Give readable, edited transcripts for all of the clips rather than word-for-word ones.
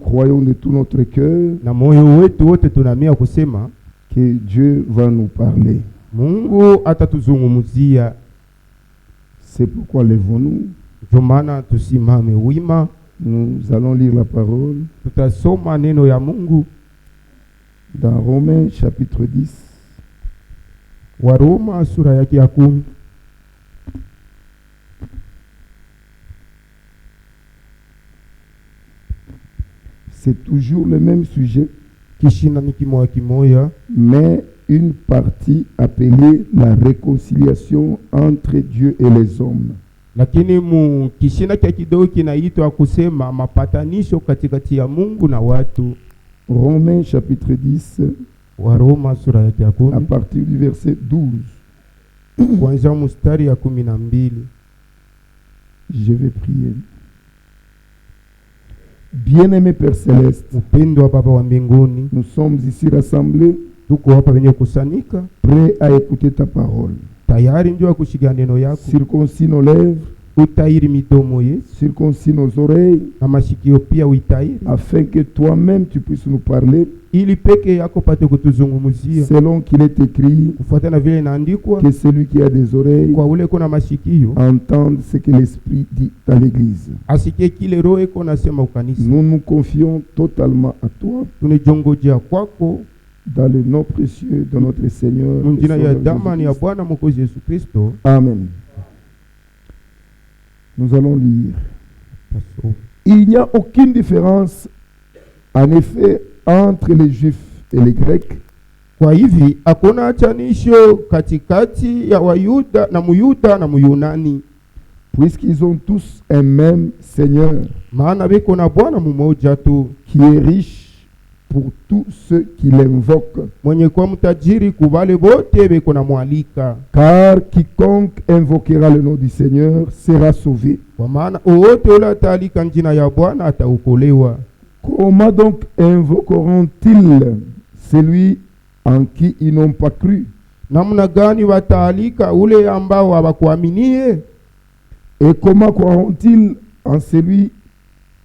croyons de tout notre cœur na moyo wetu wote tunaamini kusema que Dieu va nous parler. Mungu atatuzungumzia. C'est pourquoi lèvons-nous. Ndio maana tusimame wima. Nous allons lire la parole Tutasoma neno ya Mungu dans Romains chapitre 10. Waroma sura yake ya 10. C'est toujours le même sujet, Kishina ni kimoya, mais une partie appelée la réconciliation entre Dieu et les hommes. lakini mu kishina kia kidogo kinaitwa kusema mapatanisho katikati ya Mungu na watu. Romains chapitre 10, Waroma sura yake ya 10 à partir du verset 12. kuanzia mstari ya 12. Je vais prier. Bien-aimé Père Céleste, Mpendwa Baba wa mbinguni, nous sommes ici rassemblés, tuko hapa wenye kusanika, prêts à écouter ta parole. tayari ndio kushika neno yako. Circoncis nos lèvres, Utairi midomo yetu circoncis nos oreilles, na mashikio pia utairi, afin que toi-même tu puisses nous parler, ili peke yako pate kutuzungumzia selon qu'il est écrit, kufuatana vile inaandikwa, que celui qui a des oreilles kwa ule kuna mashikio entende ce que l'Esprit dit dans l'Église. asikie kile roho iko nasema ukanisa. Nous nous confions totalement à toi, Tunijongojea kwako dans le nom précieux de notre Seigneur. et mjina ya Sauveur damani ya Jésus-Christ. Bwana Mwokozi Yesu Kristo. Amen. Nous allons lire. Tasoma. Il n'y a aucune différence, en effet, entre les Juifs et les Grecs, Kwa hivi hakuna achanisho katikati ya Wayuda na Muyunani, puisqu'ils ont tous un même Seigneur, maana biko na Bwana mmoja tu, qui est riche pour tous ceux qui l'invoquent. mwenye kwa mtajiri kubale bote biko na mwalika. Car quiconque invoquera le nom du Seigneur sera sauvé. Kwa maana wote ule atalika njina ya Bwana ataokolewa. Comment donc invoqueront-ils celui en qui ils n'ont pas cru? Namna gani watalika ule ambao hawakuaminie? Et comment croiront-ils en celui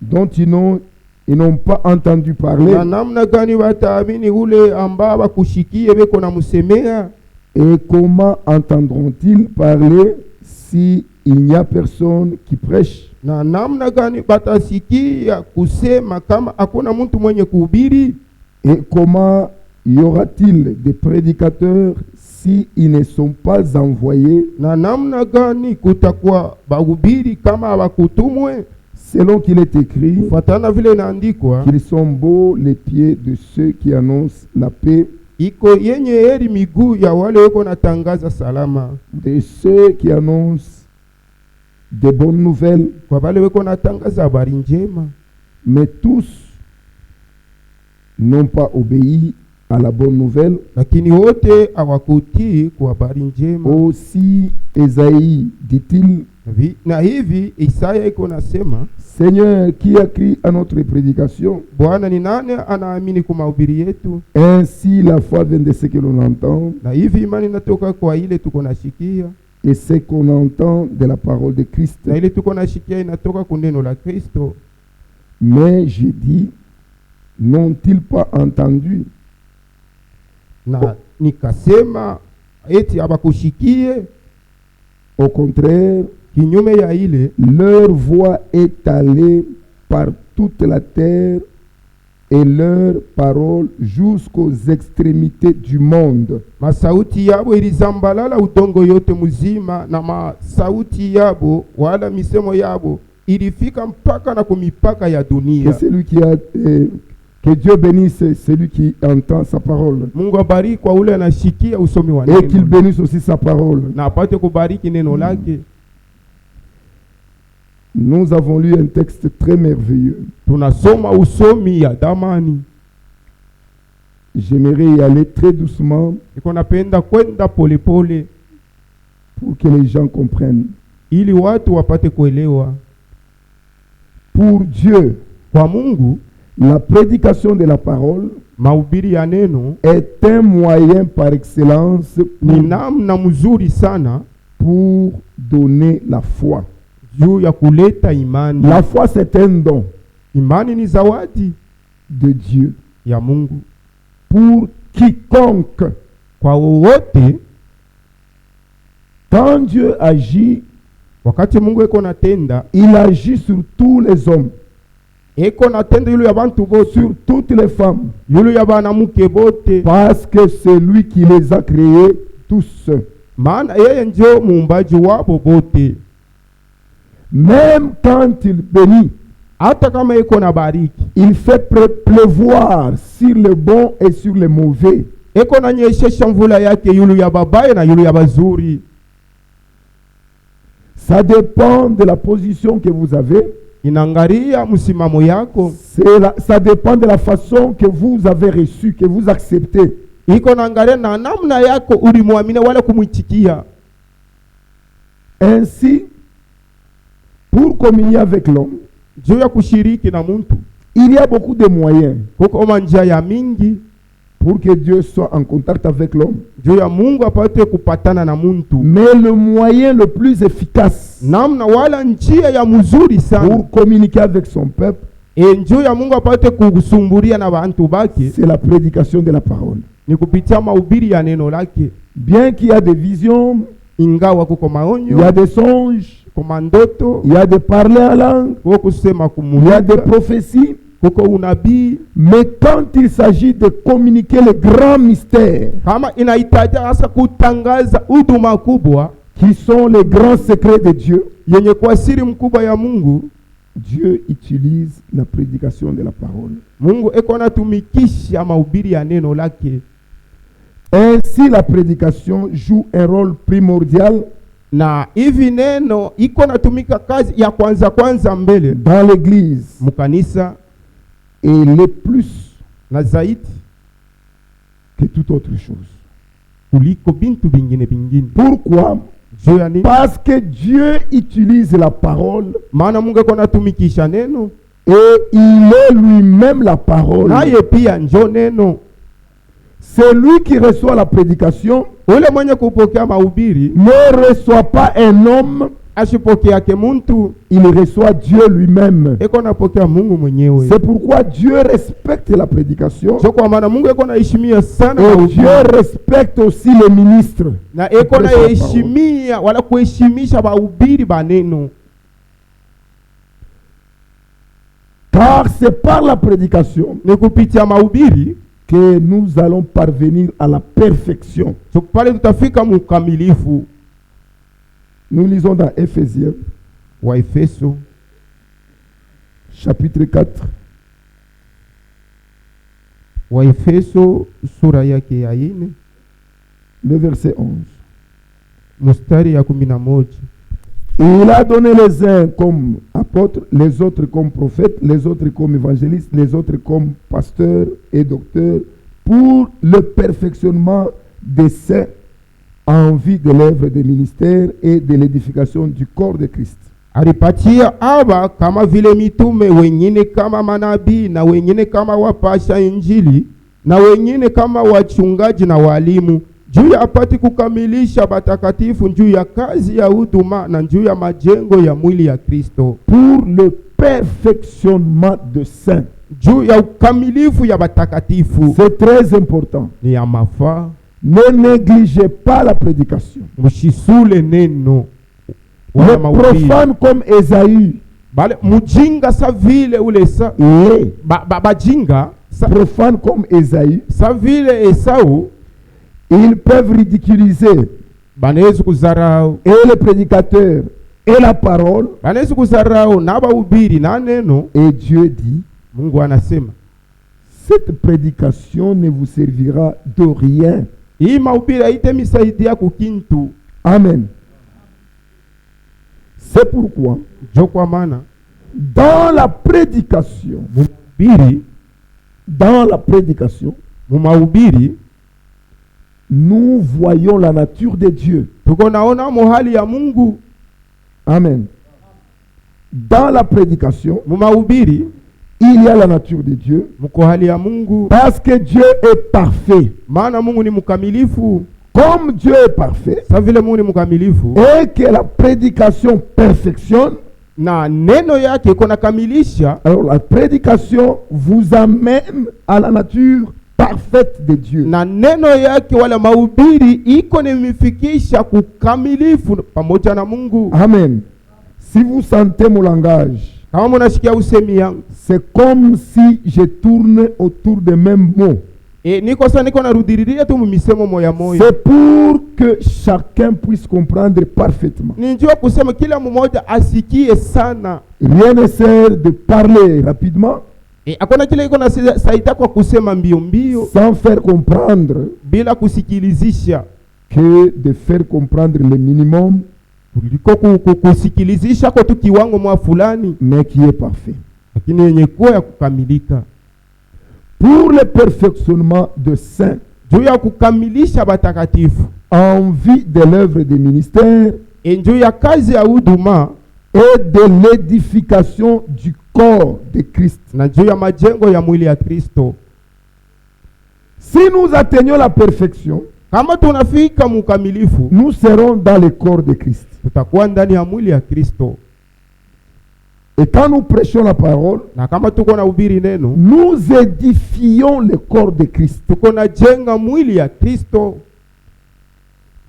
dont ils n'ont pas entendu parler? Na namna gani wataamini ule ambao hawakushikie beko na musemea? Et comment entendront-ils parler si il n'y a personne qui prêche? Na namna gani batasikia kusema kama hakuna mtu mwenye kuhubiri? Et comment y aura-t-il des prédicateurs si ils ne sont pas envoyés? Na namna gani kutakuwa bahubiri kama hawakutumwe? Selon qu'il est écrit, Fatana vile inaandikwa, qu'ils sont beaux les pieds de ceux qui annoncent la paix, iko yenye heri miguu ya wale wako natangaza salama, de ceux qui annoncent des bonnes nouvelles. kwa wale wako natangaza habari njema. Mais tous n'ont pas obéi à la bonne nouvelle. Lakini wote hawakutii kwa habari njema. Aussi Ésaïe dit-il, Na hivi Isaya iko nasema, Seigneur, qui a crié à notre prédication? Bwana ni nani anaamini kwa mahubiri yetu? Ainsi la foi vient de ce que l'on entend, Na hivi imani natoka kwa ile tuko nashikia, et ce qu'on entend de la parole de Christ. na ile tuko nashikia inatoka kwa neno la Kristo. Mais je dis, n'ont-ils pas entendu? Na nikasema eti habakushikie. Au contraire, Kinyume ya ile, leur voix est allée par toute la terre et leur parole jusqu'aux extrémités du monde. masauti yabo ilizambalala udongo yote mzima, na masauti yabo wala misemo yabo ilifika mpaka na kumipaka ya Que dunia. celui qui a que Dieu bénisse celui qui entend sa parole, Mungu abariki kwa ule anashikia usomi wa et qu'il neno, bénisse aussi sa parole. na apate kubariki neno lake. Nous avons lu un texte très merveilleux. Tunasoma usomi ya damani. J'aimerais y aller très doucement Niko napenda kwenda polepole pour que les gens comprennent. ili watu wapate kuelewa. Pour Dieu, Kwa Mungu, la prédication de la parole mahubiri ya neno est un moyen par excellence ni namna mzuri sana pour donner la foi. juu ya kuleta imani. La foi, c'est un don. Imani ni zawadi. de Dieu. ya Mungu. Pour quiconque, Kwa wowote, quand Dieu agit, wakati Mungu eko natenda, il agit sur tous les hommes, eko natenda yulu ya bantu bote, sur toutes les femmes, yulu ya banamuke bote, parce que c'est lui qui les a créés tous. maana yeye ndio muumbaji wabo bote. Même quand il bénit, Hata kama eko na bariki, il fait pleuvoir sur les bons et sur les mauvais. eko na nyeshesha mvula yake yulu ya babaya na yulu ya bazuri. Ça dépend de la position que vous avez. Inangaria msimamo yako, Ça dépend de la façon que vous avez reçu, que vous acceptez. iko naangalia na namna yako ulimwamini wala kumwitikia. Ainsi, pour communier avec l'homme, Juu ya kushiriki na muntu, il y a beaucoup de moyens kuko manjia ya mingi pour que Dieu soit en contact avec l'homme. juu ya Mungu apate kupatana na muntu. Mais le moyen le plus efficace Namna wala njia ya mzuri sana pour communiquer avec son peuple, njuu ya Mungu apate kusumburia na bantu bake c'est la prédication de la parole. ni kupitia mahubiri ya neno lake. Bien qu'il y a des visions, Ingawa kuko il y a maonyo, des songes, kuko mandoto, il y a des parler en langue, kuko kusema il y a des kumulika, prophéties, kuko unabii. mais quand il s'agit de communiquer les grands mystères, Kama inahitaji hasa kutangaza huduma kubwa qui sont les grands secrets de Dieu, yenye kwa siri mkubwa ya Mungu, Dieu utilise la prédication de la parole. Mungu eko natumikisha mahubiri ya neno lake. Ainsi, la prédication joue un rôle primordial Na hivi neno iko natumika kazi ya kwanza mbele dans l'église mkanisa, et le plus na zaidi que toute autre chose. kuliko bintu bingine. Pourquoi? Juu ya nini? Parce que Dieu utilise la parole Maana Mungu eko natumikisha neno, et il est lui-même la parole. naye pia njo neno. C'est lui qui reçoit la prédication, Ule mwenye kupokea mahubiri ne reçoit pas un homme, ashipokeake muntu, il reçoit Dieu lui-même. eko napokea Mungu mwenyewe. C'est pourquoi Dieu respecte la prédication So kwa maana Mungu eko naheshimia sana et mahubiri, Dieu respecte aussi les ministres. na eko naheshimia wala kuheshimisha bahubiri ba neno. Car c'est par la prédication Ni kupitia mahubiri que nous allons parvenir à la perfection. so pale tutafika mukamilifu. Nous lisons dans Éphésiens, Wa Efeso chapitre 4, wa Efeso sura yake ya 4 le verset 11. mstari ya 11. Il a donné les uns comme apôtres, les autres comme prophètes, les autres comme évangélistes, les autres comme pasteurs et docteurs, pour le perfectionnement des saints en vue de l'œuvre des ministères et de l'édification du corps de Christ. Alipatia aba kama vile mitume, wengine kama manabii, na wengine kama wapasha injili, na wengine kama wachungaji na walimu, juu ya apati kukamilisha batakatifu juu ya kazi ya huduma na juu ya majengo ya mwili ya Kristo, Pour le perfectionnement de saints. juu ya ukamilifu ya batakatifu. C'est très important. Ni ya mafaa, Ne négligez pas la prédication. mushisule neno Le wala mahubiri. profane comme Ésaü, Bale mujinga sa vile ule sa les bajinga profanes comme Ésaü, sa vile Esau ils peuvent ridiculiser banaweza kuzarau, et le prédicateur et la parole. banaweza kuzarau na bahubiri na neno. Et Dieu dit, Mungu anasema cette prédication ne vous servira de rien. hii mahubiri haitemisaidia kukintu. Amen. C'est pourquoi, Jo kwa maana dans la prédication, mu mahubiri nous voyons la nature de Dieu. tuko naona muhali ya Mungu. Amen. Dans la prédication, Mu mahubiri il y a la nature de Dieu. muko hali ya Mungu, Parce que Dieu est parfait. maana Mungu ni mkamilifu. Comme Dieu est parfait Sa vile Mungu ni mkamilifu, et que la prédication perfectionne, na neno yake iko nakamilisha. Alors la prédication vous amène à la nature parfaite de Dieu. Na neno yake wala mahubiri iko nimifikisha kukamilifu pamoja na Mungu. Amen. Si vous sentez mon langage, Kama mnasikia usemi yangu, c'est comme si je tourne autour des mêmes mots. niko narudiriria tu misemo moya moya. C'est pour que chacun puisse comprendre parfaitement. Ninjua kusema kila mmoja asikie sana. Rien ne sert de parler rapidement Hakuna kile iko na saida kwa kusema mbio mbio sans faire comprendre bila kusikilizisha, que de faire comprendre le minimum kuliko kusikilizisha kwa tu kiwango mwa fulani, mais qui est parfait. lakini yenye kuwa ya kukamilika. Pour le perfectionnement de saints Juu ya kukamilisha batakatifu en vue de l'œuvre du ministère juu ya kazi ya huduma et de l'édification du corps de Christ. na juu ya majengo ya mwili ya Kristo. Si nous atteignons la perfection, Kama tunafika mukamilifu, nous serons dans le corps de Christ. tutakuwa ndani ya mwili ya Kristo. Et quand nous prêchons la parole, Na kama tuko na hubiri neno, nous édifions le corps de Christ. tuko na jenga mwili ya Kristo.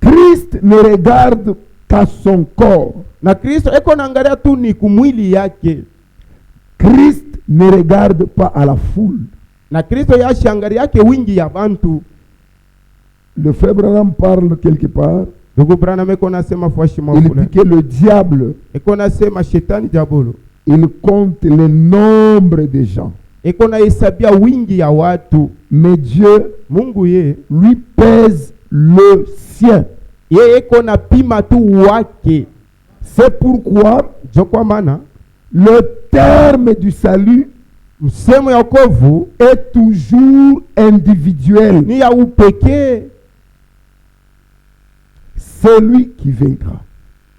Christ ne regarde qu'à son corps. Na Kristo eko naangalia tu ni kumwili yake. Christ ne regarde pas à la foule. Na Kristo yashangalia yake wingi ya bantu. Le frère Branham parle quelque part. Ndugu Branham eko nasema fashi Il mafula. dit que le diable, Eko nasema shetani diabolo. il compte le nombre de gens. Eko na hesabia wingi ya watu. Mais Dieu, Mungu ye, lui pèse le sien. ye eko na pima tu wake. C'est pourquoi Jokwa mana, le terme du salut msemo ya wokovu est toujours individuel. ni ya upekee Celui qui vaincra.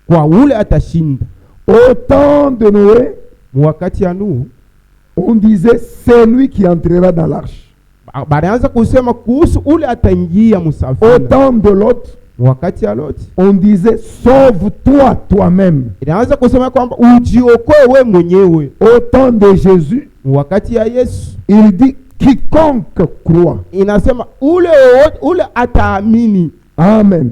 kwa ule atashinda. Au temps de Noé, Wakati ya Nuhu on disait celui qui entrera dans l'arche. barianza kusema kuhusu ule ataingia Au musafina. temps de Lot, Wakati ya Loti on disait sauve-toi toi-même. inaanza kusema kwamba ujiokoe we mwenyewe. Au temps de Jésus, Wakati ya Yesu il dit quiconque croit. inasema ule ataamini. Amen.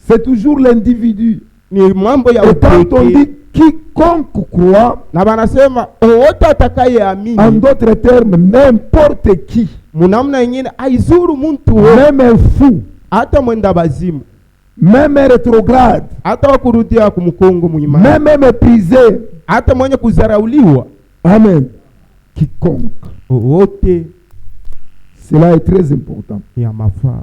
C'est toujours l'individu. Ni mambo ya Et quand on upekee. dit quiconque croit, Na banasema wote atakayeamini, en d'autres termes, n'importe qui, munamna nyingine aizuru muntu wote, même un fou, hata mwenda bazimu, même un rétrograde, hata wakurudia kumkongo muimani, même un méprisé. hata mwenye kuzarauliwa, Amen. Quiconque. wote Cela est très important. ya mafaa.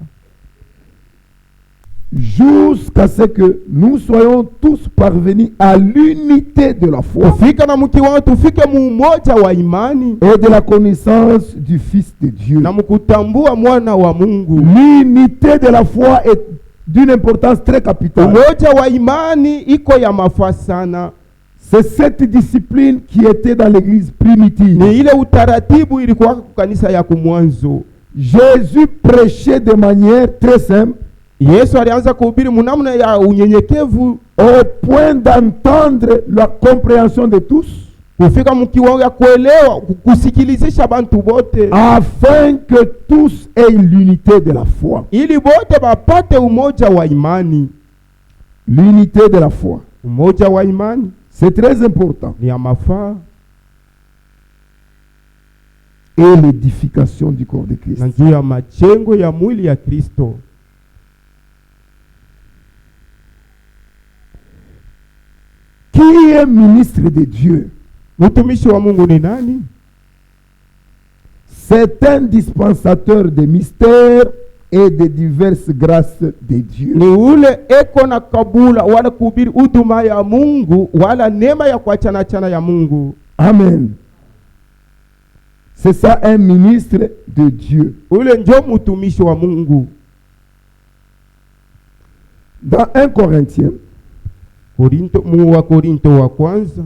Jusqu'à ce que nous soyons tous parvenus à l'unité de la foi Kufika na mkiwango tufike mumoja wa imani et de la connaissance du Fils de Dieu. na mkutambua mwana wa Mungu. L'unité de la foi est d'une importance très capitale. Umoja wa imani iko ya mafaa sana. C'est cette discipline qui était dans l'église primitive. Ni ile utaratibu ilikuwa kwa kanisa ya kumwanzo. Jésus prêchait de manière très simple Yesu alianza kuhubiri munamna ya unyenyekevu au point d'entendre la compréhension de tous, kufika mkiwango ya kuelewa kusikilizisha bantu bote, afin que tous aient l'unité de la foi. ili bote bapate umoja wa imani. L'unité de la foi. Umoja wa imani C'est très important. ni ya mafaa Et l'édification du corps de Christ. na juu ya majengo ya mwili ya Kristo. Qui est ministre de Dieu? Mtumishi wa Mungu ni nani? C'est un dispensateur de mystères et de diverses grâces de Dieu. Ni ule eko na kabula wala kuhubiri huduma ya Mungu wala neema ya kuachana chana ya Mungu. Amen. C'est ça un ministre de Dieu. Ule njo mtumishi wa Mungu. Dans 1 Corinthiens, Korinto wa kwanza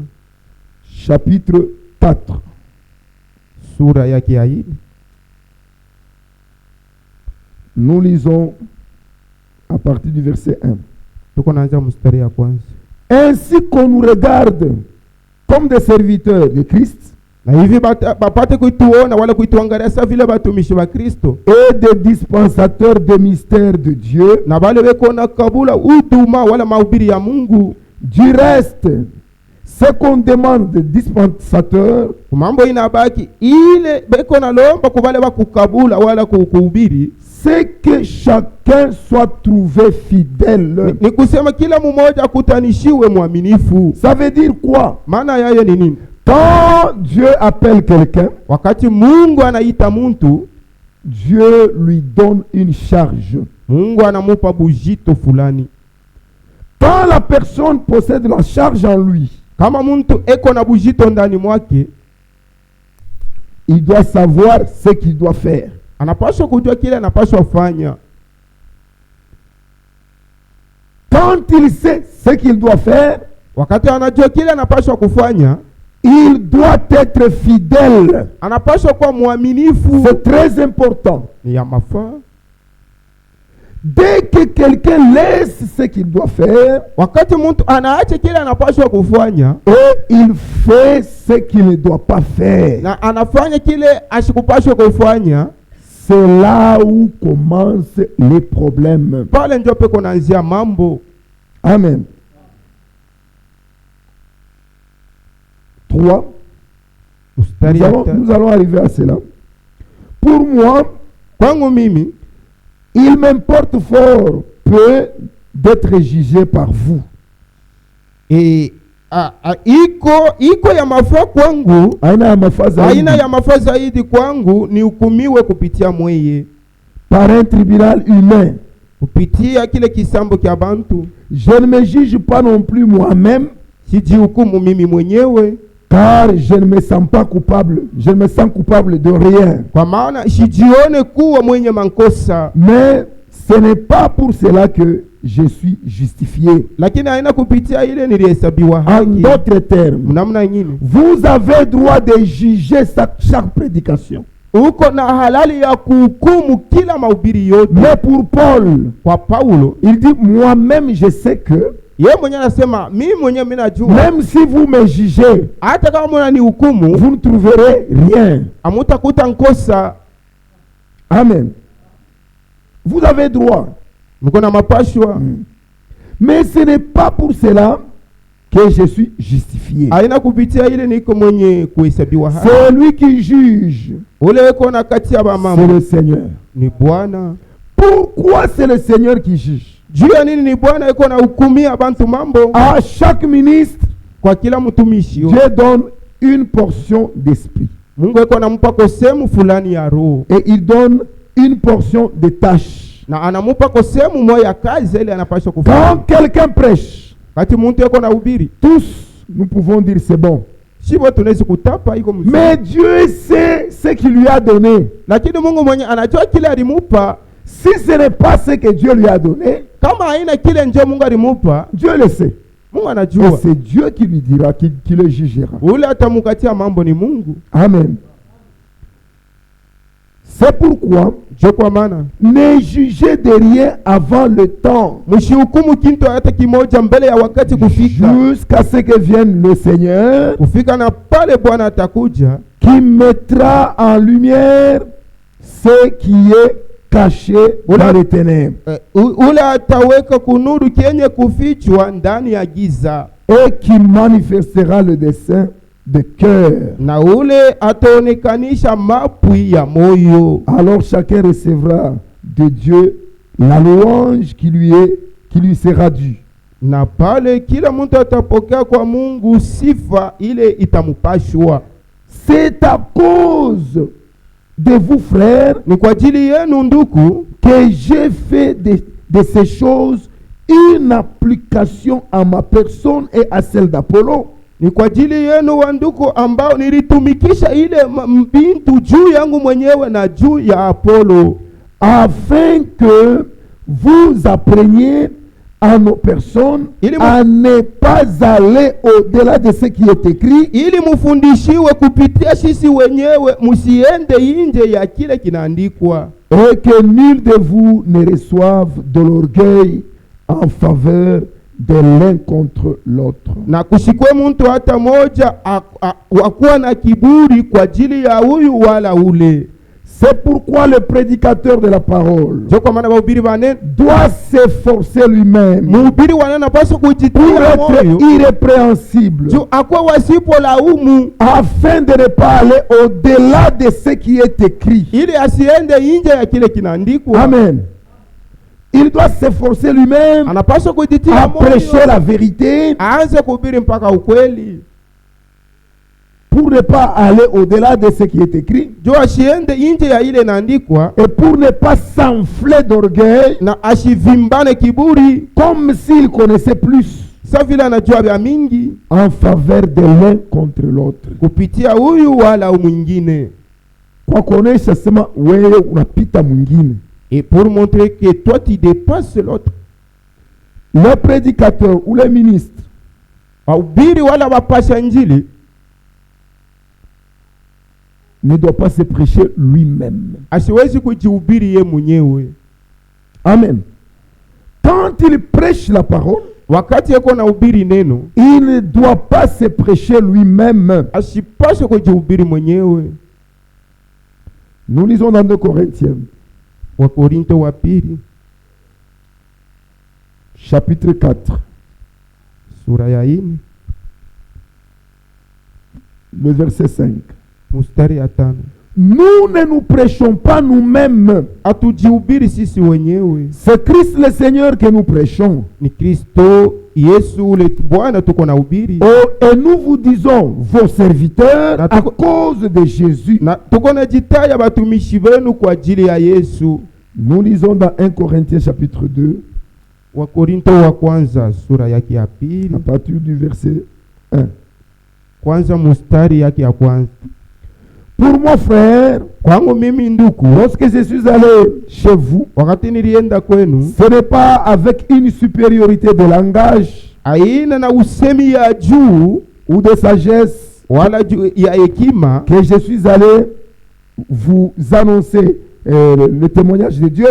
chapitre 4, sura yake ya 4, nous lisons à partir du verset 1. tuko naanza mstari ya kwanza. ainsi qu'on nous regarde comme des serviteurs de Christ na hivi bapate kuituona wala kuituangalia sa vile batumishi wa Kristo et des dispensateurs des mystères de Dieu. na bale beko na kabula utuma wala mahubiri ya Mungu. Du reste, ce qu'on demande des dispensateurs, Mambo inabaki ile beko na lomba kubale bakukabula wala kuhubiri, c'est que chacun soit trouvé fidèle. ni kusema kila mmoja akutanishiwe mwaminifu. Ça veut dire quoi? Maana yayo ni nini? Quand Dieu appelle quelqu'un, Wakati Mungu anaita muntu, Dieu lui donne une charge. Mungu anamupa bujito fulani. Quand la personne possède la charge en lui, Kama muntu eko na bujito ndani mwake, il doit savoir ce qu'il doit faire. anapaswa kujua kile anapaswa fanya. Quand il sait ce qu'il doit faire, Wakati anajua kile anapaswa kufanya, il doit être fidèle. anapaswa kuwa mwaminifu. C'est très important. Ni ya mafaa. Dès que quelqu'un laisse ce qu'il doit faire Wakati muntu anaacha kile anapaswa kufanya et il fait ce qu'il ne doit pas faire, na anafanya kile ashikupaswa kufanya, c'est là où commencent les problèmes. pale ndio peko naanzia mambo. Amen. 3. Mstari ya tatu. Nous allons arriver à cela. Pour moi, Kwangu mimi il m'importe fort peu d'être jugé par vous. iko ya mafaa kwangu, Aina ya mafaa zaidi. aina ya mafaa zaidi kwangu ni hukumiwe kupitia mweye, Par un tribunal humain. kupitia kile kisambo kya bantu. Je ne me juge pas non plus moi-même, Sijihukumu mimi mwenyewe, car je ne me sens pas coupable. Je ne me sens coupable de rien. kwa maana sijione kuwa mwenye mankosa, Mais ce n'est pas pour cela que je suis justifié. lakini haina kupitia ile nilihesabiwa En haki. d'autres termes, Namna nyingine, vous avez droit de juger chaque prédication. uko na halali ya kuhukumu kila mahubiri yote. Mais pour Paul, Kwa Paulo, il dit, moi-même je sais que, yeye mwenyewe anasema mimi mwenyewe mimi najua, même si vous me jugez, hata kama mwana ni hukumu, vous ne trouverez rien. amutakuta nkosa. Amen. Vous avez droit. Mko na mapashwa. Mais ce n'est pas pour cela que je suis justifié. Haina kupitia ile niko mwenye kuhesabiwa haki. C'est lui qui juge. Ule eko na kati ya C'est bamama le Seigneur. ni Bwana. Pourquoi c'est le Seigneur qui juge? Juu ya nini ni Bwana eko na hukumia bantu mambo? À chaque ministre, Kwa kila mtumishi Dieu donne une portion d'esprit. Mungu eko namupa kwa sehemu fulani ya roho, Et il donne une portion de tâches. na anamupa kwa sehemu moja ya kazi ile anapaswa Quand kufanya. quelqu'un prêche, Kati muntu eko na hubiri, tous nous pouvons dire c'est bon. shibo tunaweza kutapa iko mzuri. Mais Dieu sait ce qu'il lui a donné. Lakini Mungu mwenye anajua kile alimupa. Si ce n'est pas ce que Dieu lui a donné, Kama haina kile nje Mungu alimupa, Dieu le sait. Mungu Et anajua. c'est Dieu qui lui dira, qui le jugera. Ule atamukatia mambo ni Mungu. Amen. C'est pourquoi Jo kwa maana ne jugez de rien avant le temps, mshihukumu kintu hata kimoja mbele ya wakati kufika. jusqu'à ce que vienne le Seigneur, Kufika na pale Bwana atakuja, qui mettra en lumière ce qui est caché dans les ténèbres, ule ataweka kunuru kenye kufichwa ndani ya giza, et qui manifestera le dessein de cœur. na ule ataonekanisha mapwi ya moyo. Alors chacun recevra de Dieu la louange qui lui sera due. Na pale kila mtu atapokea kwa Mungu sifa ile itamupashwa. C'est à cause de vous, frères, Ni kwa ajili yenu ndugu, que j'ai fait de ces choses une application à ma personne et à celle d'Apollo, ni kwa ajili yenu wandugu ambao nilitumikisha ile mbintu juu yangu mwenyewe na juu ya Apolo, afin que vous appreniez à nos personnes à ne pas aller au-delà de ce qui est écrit, ili mufundishiwe kupitia sisi wenyewe, musiende inje ya kile kinaandikwa, et que nul de vous ne reçoive de l'orgueil en faveur de l'un contre l'autre. Na kusikwe muntu hata moja wakuwa na kiburi kwa ajili ya huyu wala ule. C'est pourquoi le prédicateur de la parole doit s'efforcer lui-même pour être irrépréhensible, afin de ne pas aller au-delà de ce qui est écrit. Amen. Il doit s'efforcer lui-même à prêcher la vérité, pour ne pas aller au-delà de ce qui est écrit, et pour ne pas s'enfler d'orgueil, comme s'il connaissait plus, en faveur de l'un contre l'autre. Kwa kuonesha sema wewe unapita mwingine, et pour montrer que toi tu dépasses l'autre. Le prédicateur ou le ministre ne doit pas se prêcher lui-même. Amen. Quand il prêche la parole, il ne doit pas se prêcher lui-même. Nous lisons dans 2 Corinthiens, chapitre 4, le verset 5. Nous ne nous prêchons pas nous-mêmes. C'est Christ le Seigneur que nous prêchons. Et nous vous disons, vos serviteurs, à cause de Jésus. Nous lisons dans 1 Corinthiens chapitre 2, à partir du verset 1. Pour mon frère, lorsque je suis allé chez vous, ce n'est pas avec une supériorité de langage ou de sagesse que je suis allé vous annoncer le témoignage de Dieu,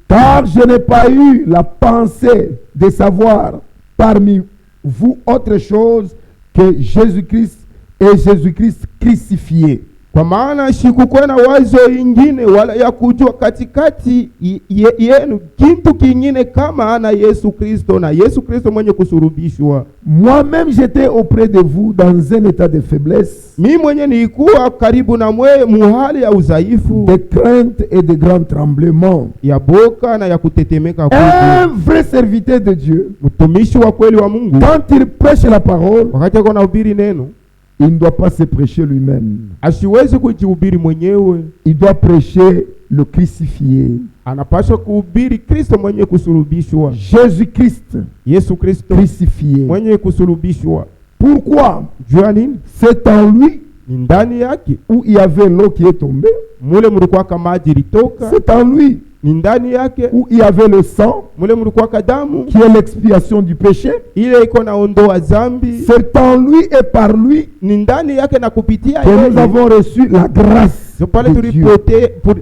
car je n'ai pas eu la pensée de savoir parmi vous autre chose que Jésus-Christ et Jésus-Christ crucifié. Kwa maana sikukuwa na wazo ingine wala ya kujua katikati yenu kitu kingine kama ana Yesu Kristo na Yesu Kristo mwenye kusurubishwa. Moi-même j'étais auprès de vous dans un état de faiblesse, mimi mwenye nilikuwa karibu na mwe muhali ya udhaifu, de crainte et de grand tremblement. ya boka na ya kutetemeka Un vrai serviteur de Dieu, mtumishi wa kweli wa Mungu, quand il prêche la parole, wakati ako anahubiri neno, il ne doit pas se prêcher lui-même. asiwezi kujihubiri mwenyewe, il doit prêcher le crucifié, anapaswa kuhubiri Kristo mwenye kusulubishwa, Jésus-Christ Yesu Kristo crucifié. mwenye kusulubishwa. Pourquoi? Jua nini? C'est en lui Ni ndani yake où il y avait l'eau qui est tombée. mule mulikuwa kama maji litoka. C'est en lui Ni ndani yake où il y avait le sang mule mulikuwa damu qui est l'expiation du péché. ile iko na ondoa zambi. C'est en lui et par lui Ni ndani yake na kupitia que nous yeye avons reçu la grâce pale de Dieu.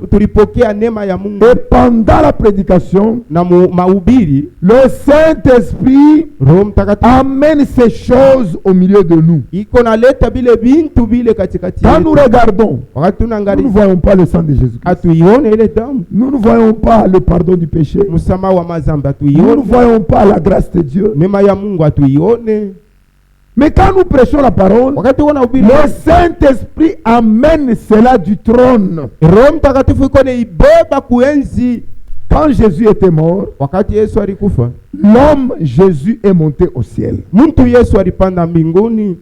tulipokea neema ya Mungu. Et pendant la prédication, Na mahubiri le Saint-Esprit Roho Mtakatifu amène ces choses au milieu de nous. iko na leta bile bintu bile katikati Quand yetu. nous regardons, Wakati nous ne tunaangalia voyons pas le sang de Jésus-Christ. atuione ile damu, Nous ne voyons pas le pardon du péché. msamaha wa mazambi Nous ne atuione, voyons pas la grâce de Dieu. neema ya Mungu atuione. Mais quand nous prêchons la parole, Wakati wanahubiri le Saint-Esprit amène cela du trône. Roho Mtakatifu iko na ibeba kuenzi. Quand Jésus était mort, Wakati Yesu alikufa, l'homme Jésus est monté au ciel. muntu Yesu alipanda mbinguni.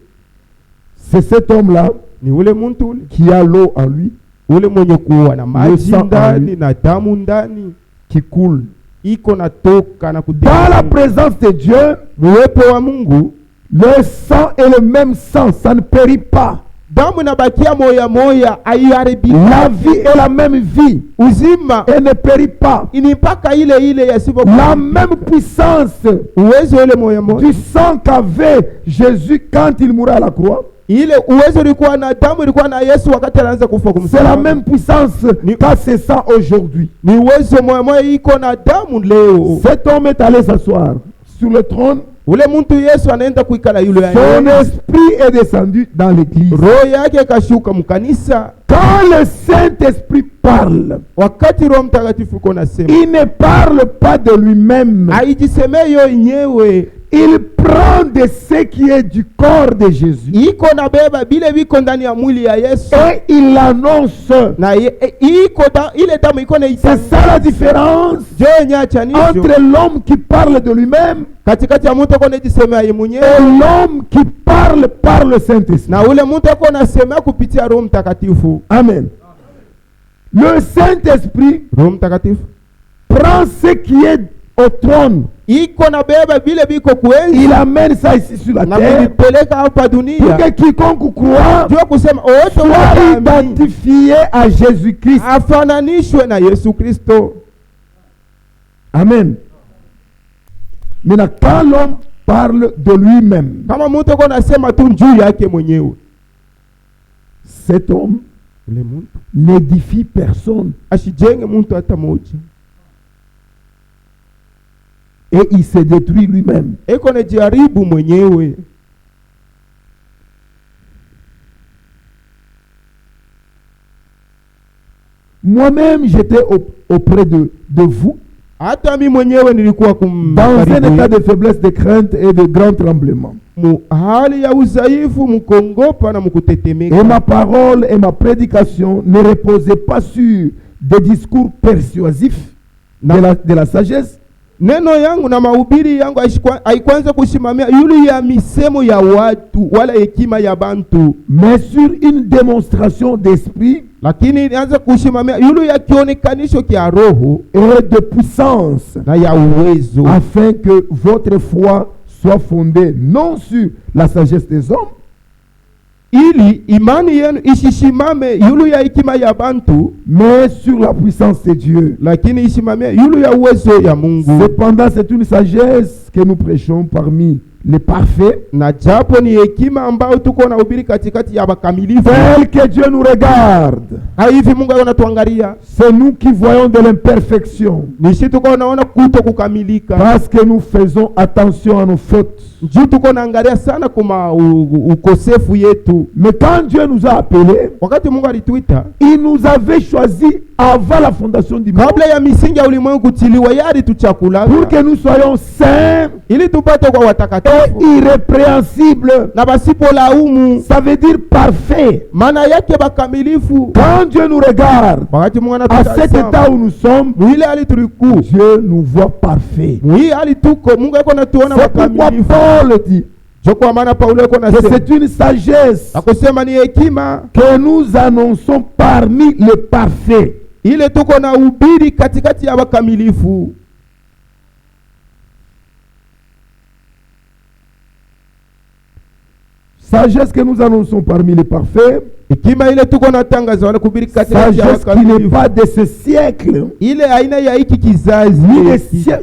C'est cet homme-là Ni ule muntu ule qui a l'eau en lui, ule mwenye kuwa na maji sang ndani na damu ndani, qui coule. iko natoka na Dans la présence de Dieu, uwepo wa Mungu. le sang est le même sang, ça ne périt pas. damu inabakia moya moya, haiharibiki. La vie est la même vie. Uzima Elle ne périt pas. ni mpaka ile ile yasipo. La même puissance uwezo ile moya moya du sang qu'avait Jésus quand il mourait à la croix. ile uwezo ulikuwa na damu ilikuwa na Yesu wakati anaanza kufa C'est kumsalaba. la même puissance qu'a ce sang aujourd'hui. Ni uwezo moya moya iko na damu leo. Cet homme est allé s'asseoir sur le trône. Ule muntu Yesu anaenda kuikala yule ya Son yeye. esprit est descendu dans l'église. Roho yake kashuka mkanisa. Quand le Saint-Esprit parle, Wakati Roho Mtakatifu kona sema, il ne parle pas de lui-même. haijisemee yo yenyewe. Il prend de ce qui est du corps de Jésus Iko na beba bile biko ndani ya mwili ya Yesu. et il l'annonce. Na iko ile damu iko na C'est ça la différence jo nyachanisho entre l'homme qui parle de lui-même katikati ya mtu kona jisemea yeye et mwenyewe l'homme qui parle par le Saint-Esprit. na ule mtu kona semea kupitia Roho Mtakatifu. Amen. Le Saint-Esprit Roho Mtakatifu prend ce qui est au trône. iko na beba bile biko kuenzi Il amène ça ici sur la na terre kulipeleka hapa pour dunia. que quiconque croit Jua kusema wote soit wanaamini identifié à Jésus-Christ. afananishwe na Yesu Kristo. Amen. Maintenant, quand l'homme parle de lui-même, Kama mtu kona sema tu juu yake mwenyewe, cet homme ule mtu n'édifie personne ashijenge mtu hata moja, et il se détruit lui-même. eko na jaribu mwenyewe. Moi-même, j'étais auprès de vous Hata mimi mwenyewe nilikuwa dans un état de faiblesse, de crainte et de grand tremblement. mu hali ya udhaifu, mkongopa na Et mkutetemeka. ma parole et ma prédication ne reposaient pas sur des discours persuasifs de la sagesse, Neno yangu na mahubiri yangu haikuanza kusimamia yule ya misemo ya watu wala hekima ya bantu, mais sur une démonstration d'esprit lakini ilianza kusimamia yule ya kionekanisho kia roho et de puissance, na ya uwezo, afin que votre foi soit fondée non sur la sagesse des hommes, ili imani yenu ishisimame yule ya hekima ya bantu, mais sur la puissance de Dieu. lakini isimamie yule ya uwezo ya Mungu. Cependant, c'est une sagesse que nous prêchons parmi les parfaits, Na japo ni hekima ambayo tuko na ubiri katikati ya wakamilifu, tel que Dieu nous regarde. hivi Mungu anatuangalia, C'est nous qui voyons de l'imperfection, ni sisi tuko naona kuto kukamilika, parce que nous faisons attention à nos fautes. juu tuko naangalia sana kuma ukosefu yetu. Mais quand Dieu nous a appelés, Wakati Mungu alituita il nous avait choisis avant la fondation du monde kabla ya misingi ya ulimwengu kutiliwa, yari tuchakula pour que nous soyons saints ili tupate kwa et watakatifu irrépréhensibles. na basipo laumu, Ça veut dire parfait. maana yake bakamilifu. Quand Dieu nous regarde, Wakati Mungu à cet anatutazama état où nous sommes, mwile hali tuliku Dieu nous voit parfait. mwile hali tuko, Mungu yuko natuona C'est pourquoi wakamilifu. Paul dit Jo kwa maana Paulo yuko que nasema c'est une sagesse akusema ni hekima que nous annonçons parmi les parfaits. ile tuko na ubiri katikati ya wakamilifu. Sagesse que nous annonçons parmi les parfaits. Hekima ile tuko na tangaza wala kubiri katikati ya Sagesse qui n'est wakamilifu. pas de ce siècle, Ile aina ya hiki kizazi ni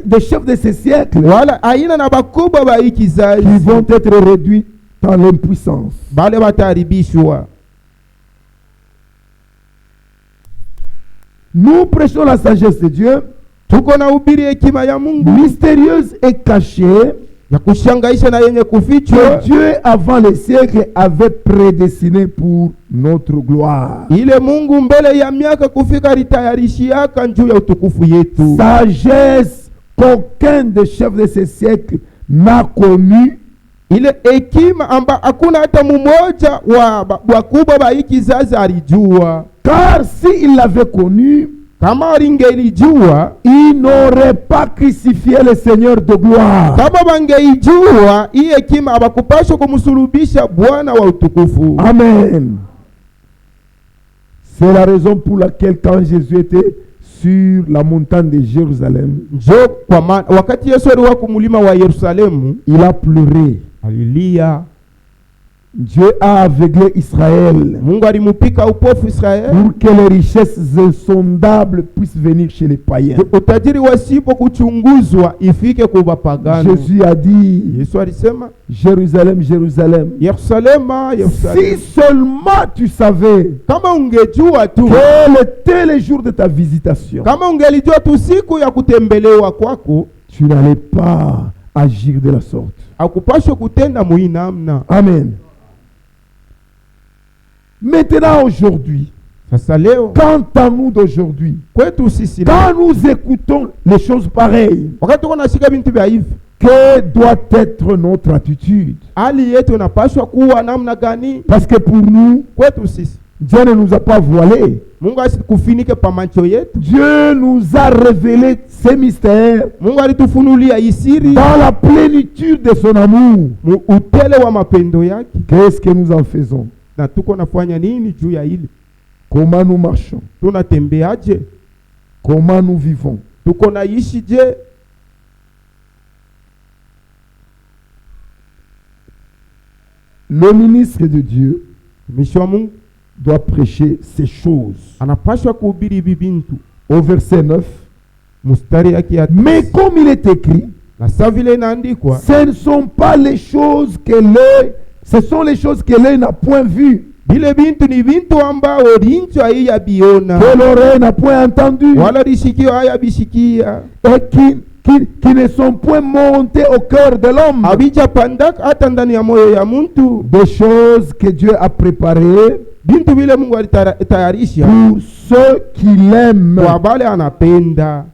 des chefs de ce siècle wala aina na bakubwa ba hiki kizazi qui vont être réduits dans l'impuissance. bale bataribishwa. Nous prêchons la sagesse de Dieu, Tuko na ubiri hekima ya Mungu mystérieuse et cachée, ya kushangaisha na yenye kufichwa, que Dieu avant les siècles avait prédestinée pour notre gloire. ile Mungu mbele ya miaka kufika litayarishiaka njuu ya utukufu yetu. Sagesse qu'aucun des chefs de ce siècle n'a connue, Ile hekima amba hakuna hata mmoja wa wakubwa ba hiki kizazi alijua. car s'il l'avait connue, Kama alingelijua, il n'aurait pas crucifié le Seigneur de gloire. kama bangeijua hii hekima, abakupashwa kumsulubisha Bwana wa utukufu. Amen. C'est la raison pour laquelle quand Jésus était sur la montagne de Jérusalem, Njo kwa maana wakati Yesu aliwa kumulima wa Yerusalemu, il a pleuré. alilia. Dieu a aveuglé Israël Mungu alimupika upofu Israeli pour que les richesses insondables puissent venir chez les païens. utajiri wasipo kuchunguzwa ifike kwa wapagano. Jésus a dit, Yesu alisema, Jérusalem, Jérusalem, Yerusalema, si Yerusalema, seulement tu savais kama ungejua tu, quel était le jour de ta visitation, kama ungelijua tu siku ya kutembelewa kwako, tu n'allais pas agir de la sorte. akupashwe kutenda muinamna. Amen. Maintenant, aujourd'hui, Sasa leo quant à nous d'aujourd'hui, kwetu sisi, quand nous écoutons les choses pareilles, wakati tuko nashika bintu vya hivi, que doit être notre attitude? hali yetu inapashwa kuwa namna gani? Parce que pour nous, Kwetu sisi Dieu ne nous a pas voilés. Mungu asikufinike pa macho yetu. Dieu nous a révélé ses mystères Mungu alitufunulia isiri dans la plénitude de son amour. mu utele wa mapendo yake. Qu'est-ce que nous en faisons? Na tuko nafanya nini juu ya hili? Comment nous marchons? Tunatembeaje? Comment nous vivons? Tuko naishi je? Le ministre de Dieu Mtumishi wa Mungu doit prêcher ces choses. anapashwa kuhubiri hivi bintu. Au verset 9, Mustari yake ya mais comme il est écrit, na sa vile inaandikwa, ce ne sont pas les choses que l'œil, ce sont les choses que l'œil n'a point vues, bile bintu ni bintu ambao lincho haiya biona que l'oreille n'a point entendu, wala lishikio haya bishikia, et qui ne sont point montées au cœur de l'homme. abija pandak hata ndani ya moyo ya muntu, Des choses que Dieu a préparées bintu vile Mungu alitayarisha pour ceux qui l'aiment. kwa bale anapenda.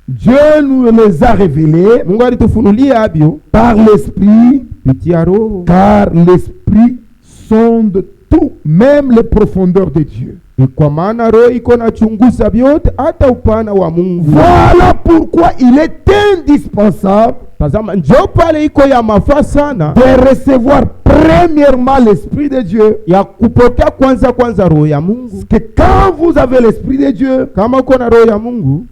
Dieu nous les a révélés Mungu alitufunulia abyo par l'Esprit, kupitia Roho, car l'Esprit sonde tout, même les profondeurs de Dieu. kwa maana Roho iko na chunguza vyote hata upana wa Mungu. Voilà pourquoi il est indispensable Tazama, njoo pale iko ya mafaa sana de recevoir premièrement l'Esprit de Dieu. ya kupokea kwanza Roho ya Mungu. Parce que quand vous avez l'Esprit de Dieu, Kama uko na Roho ya Mungu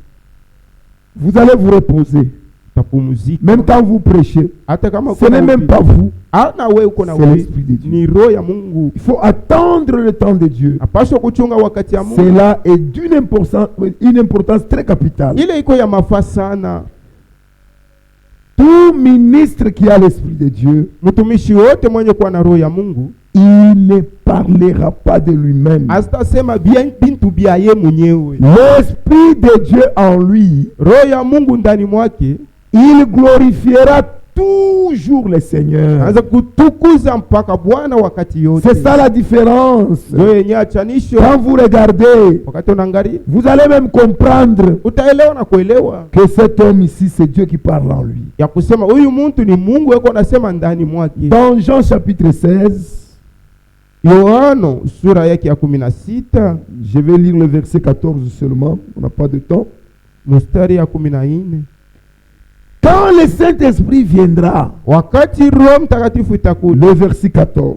vous allez vous reposer. tapumzika. Même quand vous prêchez, Hata kama ce n'est même pas vous, ana wewe uko na c'est wewe, l'Esprit de Dieu. ni Roho ya Mungu. Il faut attendre le temps de Dieu. Apaswa kuchunga wakati ya Mungu. Cela est une importance très capitale. Ile iko ya mafaa sana. Tout ministre qui a l'Esprit de Dieu, Mtumishi wote mwenye kuwa na Roho ya Mungu il ne parlera pas de lui-même. asitasema bintu bya ye mwenyewe. L'Esprit de Dieu en lui, Roho ya Mungu ndani mwake il glorifiera toujours le Seigneur. anza kutukuza mpaka Bwana wakati yote. C'est ça la différence. Ndio yenye achanisho. Quand vous regardez, Wakati unaangalia vous allez même comprendre utaelewa na kuelewa que cet homme ici, c'est Dieu qui parle en lui. ya kusema huyu mtu ni Mungu yuko anasema ndani mwake. Dans Jean chapitre 16, Yohano sura yake ya 16 je vais lire le verset 14 seulement, on n'a pas de temps. mstari ya 14. Quand le Saint-Esprit viendra, Wakati Roho Mtakatifu itakuja, le verset 14,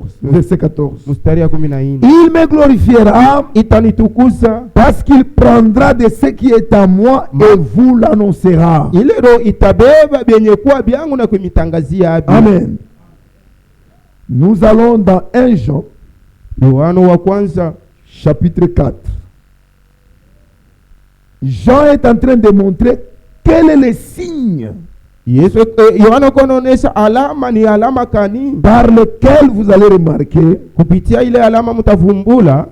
mstari ya 14, il me glorifiera itanitukuza, parce qu'il prendra de ce qui est à moi et vous l'annoncera. ile Roho itabeba benye kuwa byangu na kumitangazia abi. Amen. Nous allons dans 1 Jean, Yohano wa kwanza chapitre 4. Jean est en train de montrer quel est le signe Yesu Yohano konaonesha alama ni alama kani par lequel vous allez remarquer kupitia ile alama mtavumbula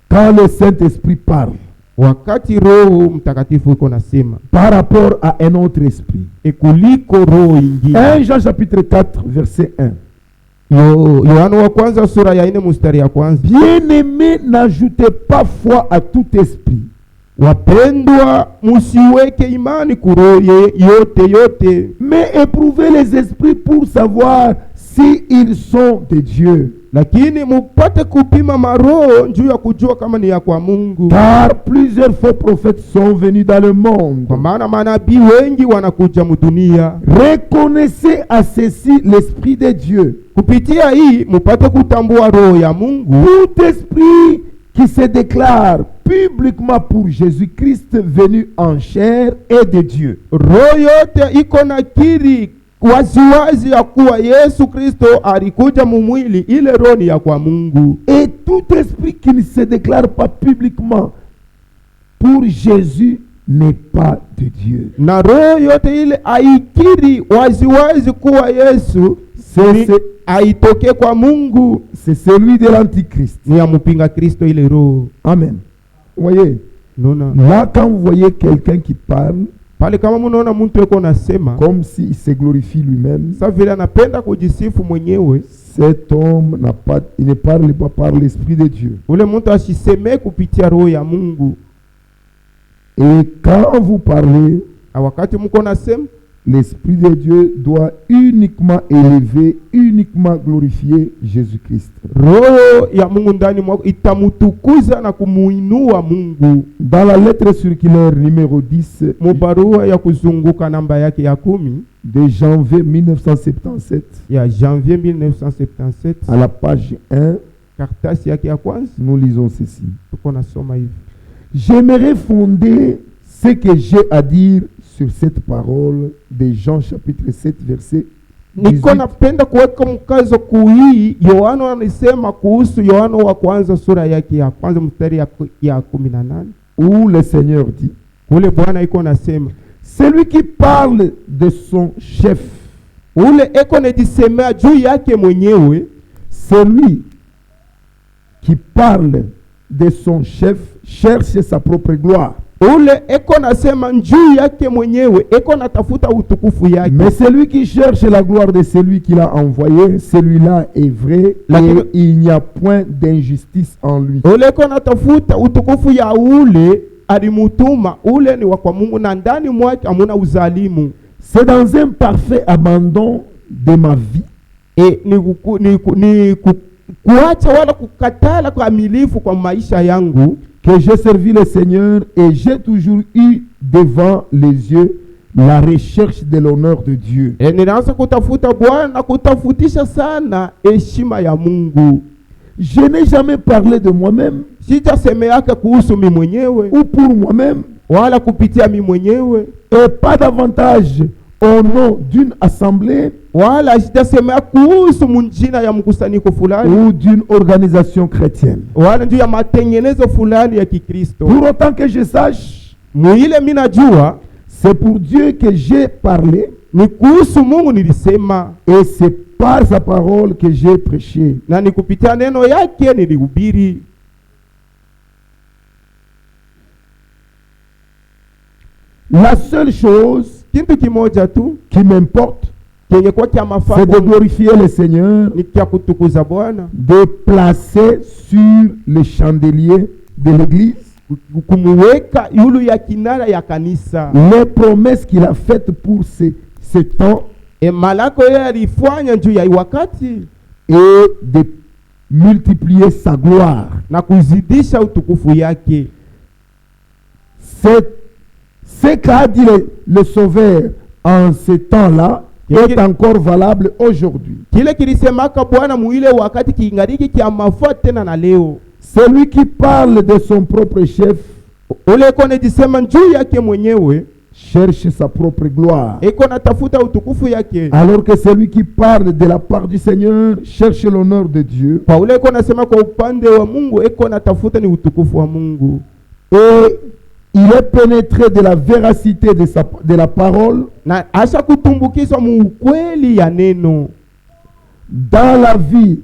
quand le Saint-Esprit parle wakati Roho Mtakatifu iko nasema par rapport à un autre esprit. kuliko roho ingine. 1 Jean chapitre 4 verset 1. Yohano wa kwanza sura ya 4 mstari ya kwanza. Bien-aimés, n'ajoutez pas foi à tout esprit. Wapendwa, musiweke imani kuroho yote, mais éprouvez les esprits pour savoir si ils sont de Dieu. lakini mupate kupima maroho juu ya kujua kama ni ya kwa Mungu. Car plusieurs faux prophètes sont venus dans le monde. Kwa maana manabii wengi wanakuja mudunia. Reconnaissez à ceci l'Esprit de Dieu. Kupitia hii mupate kutambua roho ya Mungu. Tout esprit qui se déclare publiquement pour Jésus-Christ venu en chair est de Dieu. Roho yote iko na kiri waziwazi ya kuwa Yesu Kristo alikuja mumwili, ile roho ni ya kwa Mungu. Et tout esprit qui ne se déclare pas publiquement pour Jésus n'est pas de Dieu. Na roho yote ile aikiri waziwazi kuwa Yesu aitoke kwa Mungu, c'est celui de l'Antichrist. ni ya mpinga Kristo ile roho. Amen. Vous voyez, Nona. là quand vous voyez quelqu'un qui parle Pale kama munaona mtu yuko nasema comme s'il se glorifie lui-même, sasa vile anapenda kujisifu mwenyewe, cet homme n'a pas, il ne parle pas par l'Esprit de Dieu. ule mtu asiseme kupitia roho ya Mungu. Et quand vous parlez, Na wakati mko nasema, l'Esprit de Dieu doit uniquement élever, uniquement glorifier Jésus-Christ. roho ya Mungu ndani mwako itamutukuza na kumuinua Mungu. Dans la lettre circulaire numéro 10 Mubarua ya kuzunguka namba yake ya 10 de janvier 1977, ya janvier 1977, à la page 1, kartasi yake ya kwanza nous lisons ceci. tuko nasoma hivi: J'aimerais fonder ce que j'ai à dire sur cette parole de Jean chapitre 7 verset niko 18. napenda kuweka mkazo kuhii Yohana anasema kuhusu Yohana wa kwanza sura yake ya kwanza mstari ya 18, Où le Seigneur dit: kule Bwana iko nasema, celui qui parle de son chef, ule eko najisemea juu yake mwenyewe, celui qui parle de son chef cherche sa propre gloire. ule eko nasema juu yake mwenyewe, eko natafuta utukufu yake. Mais celui qui cherche la gloire de celui qui l'a envoyé, celui-là est vrai, et il n'y a point d'injustice en lui. Ule eko natafuta utukufu ya ule alimutuma, ule ni wa kwa Mungu na ndani mwake hamuna uzalimu. C'est dans un parfait abandon de ma vie Kuacha wala kukatala kwa milifu kwa maisha yangu que j'ai servi le Seigneur, et j'ai toujours eu devant les yeux la recherche de l'honneur de Dieu. ninaanza kutafuta Bwana, kutafutisha sana heshima ya Mungu. Je n'ai jamais parlé de moi-même Sijasemeaka kuhusu mimi mwenyewe ou pour moi-même, wala kupitia mimi mwenyewe, et pas davantage au nom d'une assemblée wala sijasemea kuhusu munjina ya mkusanyiko fulani ou d'une organisation chrétienne. wala juu ya matengenezo fulani ya Kikristo. Pour autant que je sache, Muile mimi najua c'est pour Dieu que j'ai parlé, ni kuhusu Mungu nilisema, et c'est par sa parole que j'ai prêché. na ni kupitia neno yake nilihubiri. La seule chose Kitu kimoja tu qui m'importe, kenye kwa kia c'est mafaa de glorifier le Seigneur, ni kia kutukuza Bwana, de placer sur le chandelier de l'église kumuweka yulu ya kinara ya kanisa. les promesses qu'il a faites pour ce temps, Malako yeye alifanya juu ya wakati et de multiplier sa gloire. na kuzidisha utukufu yake. Ce qu'a dit le Sauveur en ce temps-là est encore valable aujourd'hui. Kile kilisemaka Bwana muile wakati kiingariki kia mafaa tena na leo. Celui qui parle de son propre chef Ule eko nejisema juu yake mwenyewe, cherche sa propre gloire, eko natafuta utukufu yake. alors que celui qui parle de la part du Seigneur cherche l'honneur de Dieu. Kwa ule eko nasema kwa upande wa Mungu, eko natafuta ni utukufu wa Mungu. Et il est pénétré de la véracité de la parole Na asha kutumbukizwa muukweli ya neno dans la vie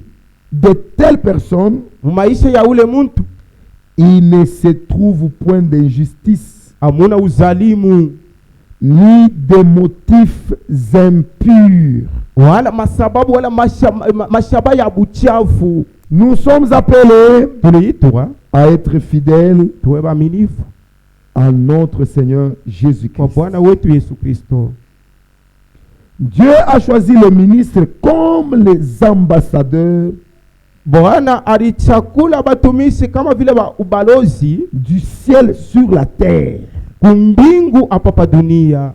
de telle personne. maisha ya ule muntu. Il ne se trouve point d'injustice Hamuna uzalimu ni de motifs impurs. wala masababu wala mashaba ya buchafu. Nous sommes appelés Tuliitwa à être fidèles tuwe waaminifu à notre Seigneur kwa Jésus-Christ. Bwana wetu Yesu Kristo. Dieu a choisi les ministres comme les ambassadeurs Bwana alichakula batumishi kama vile ba ubalozi du ciel sur la terre. kumbingu hapa pa dunia.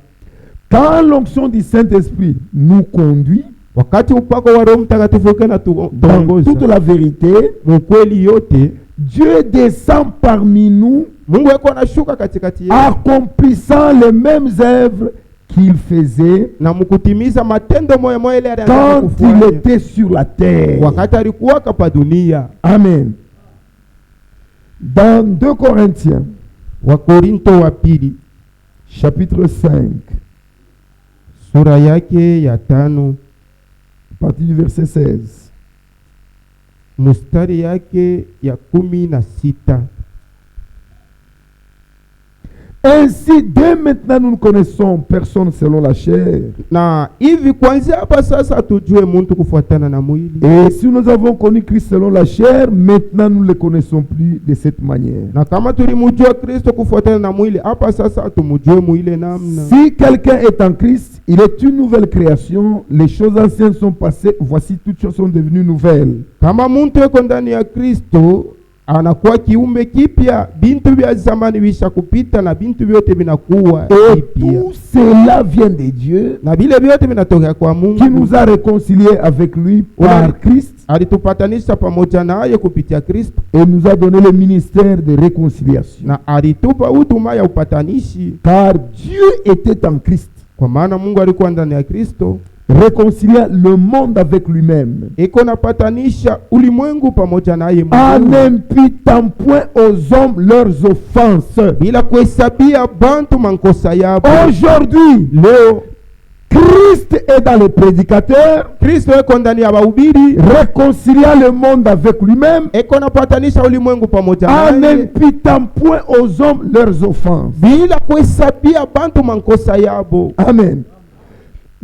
Quand l'onction du Saint-Esprit nous conduit Wakati upako wa Roho Mtakatifu kana dans toute la vérité, mkweli yote, Dieu descend parmi nous, Mungu yako anashuka katikati yetu accomplissant les mêmes œuvres qu'il faisait na mkutimiza matendo moya moya ile alianza quand il kufanya était sur la terre. wakati alikuwa hapa dunia. Amen. Dans 2 Corinthiens, Wakorinto wa pili chapitre 5, sura yake ya 5 à partir du verset 16. mstari yake ya 16. Ainsi, dès maintenant, nous ne connaissons personne selon la chair. Na hivi kuanzia hapa sasa tujue mtu kufuatana na mwili. Et si nous avons connu Christ selon la chair, maintenant nous ne le connaissons plus de cette manière. Na kama tulimjua Kristo kufuatana na mwili, hapa sasa tumjue mwili namna. Si quelqu'un est en Christ, il est une nouvelle création. Les choses anciennes sont passées, voici toutes choses sont devenues nouvelles. Kama mtu yuko ndani ya Kristo, anakuwa kiumbe kipya, bintu vya zamani visha kupita na bintu vyote vinakuwa Et kipya. tout cela vient de Dieu, Na vile vyote vinatoka kwa Mungu. qui nous a réconciliés avec lui par Christ Alitupatanisha pamoja naye kupitia Kristo et nous a donné le ministère de réconciliation. na alitupa huduma ya upatanishi, Car Dieu était en Christ, kwa maana Mungu alikuwa ndani ya Kristo, réconciliant le monde avec lui-même, iko napatanisha ulimwengu pamoja naye en Mungu, n'imputant point aux hommes leurs offenses. bila kuhesabia bantu mankosa yabo. Aujourd'hui, Leo Christ est dans les prédicateurs, Kristo iko ndani ya wahubiri, réconciliant le monde avec lui-même, iko napatanisha ulimwengu pamoja en naye, n'imputant point aux hommes leurs offenses. bila kuhesabia bantu mankosa yabo. Amen.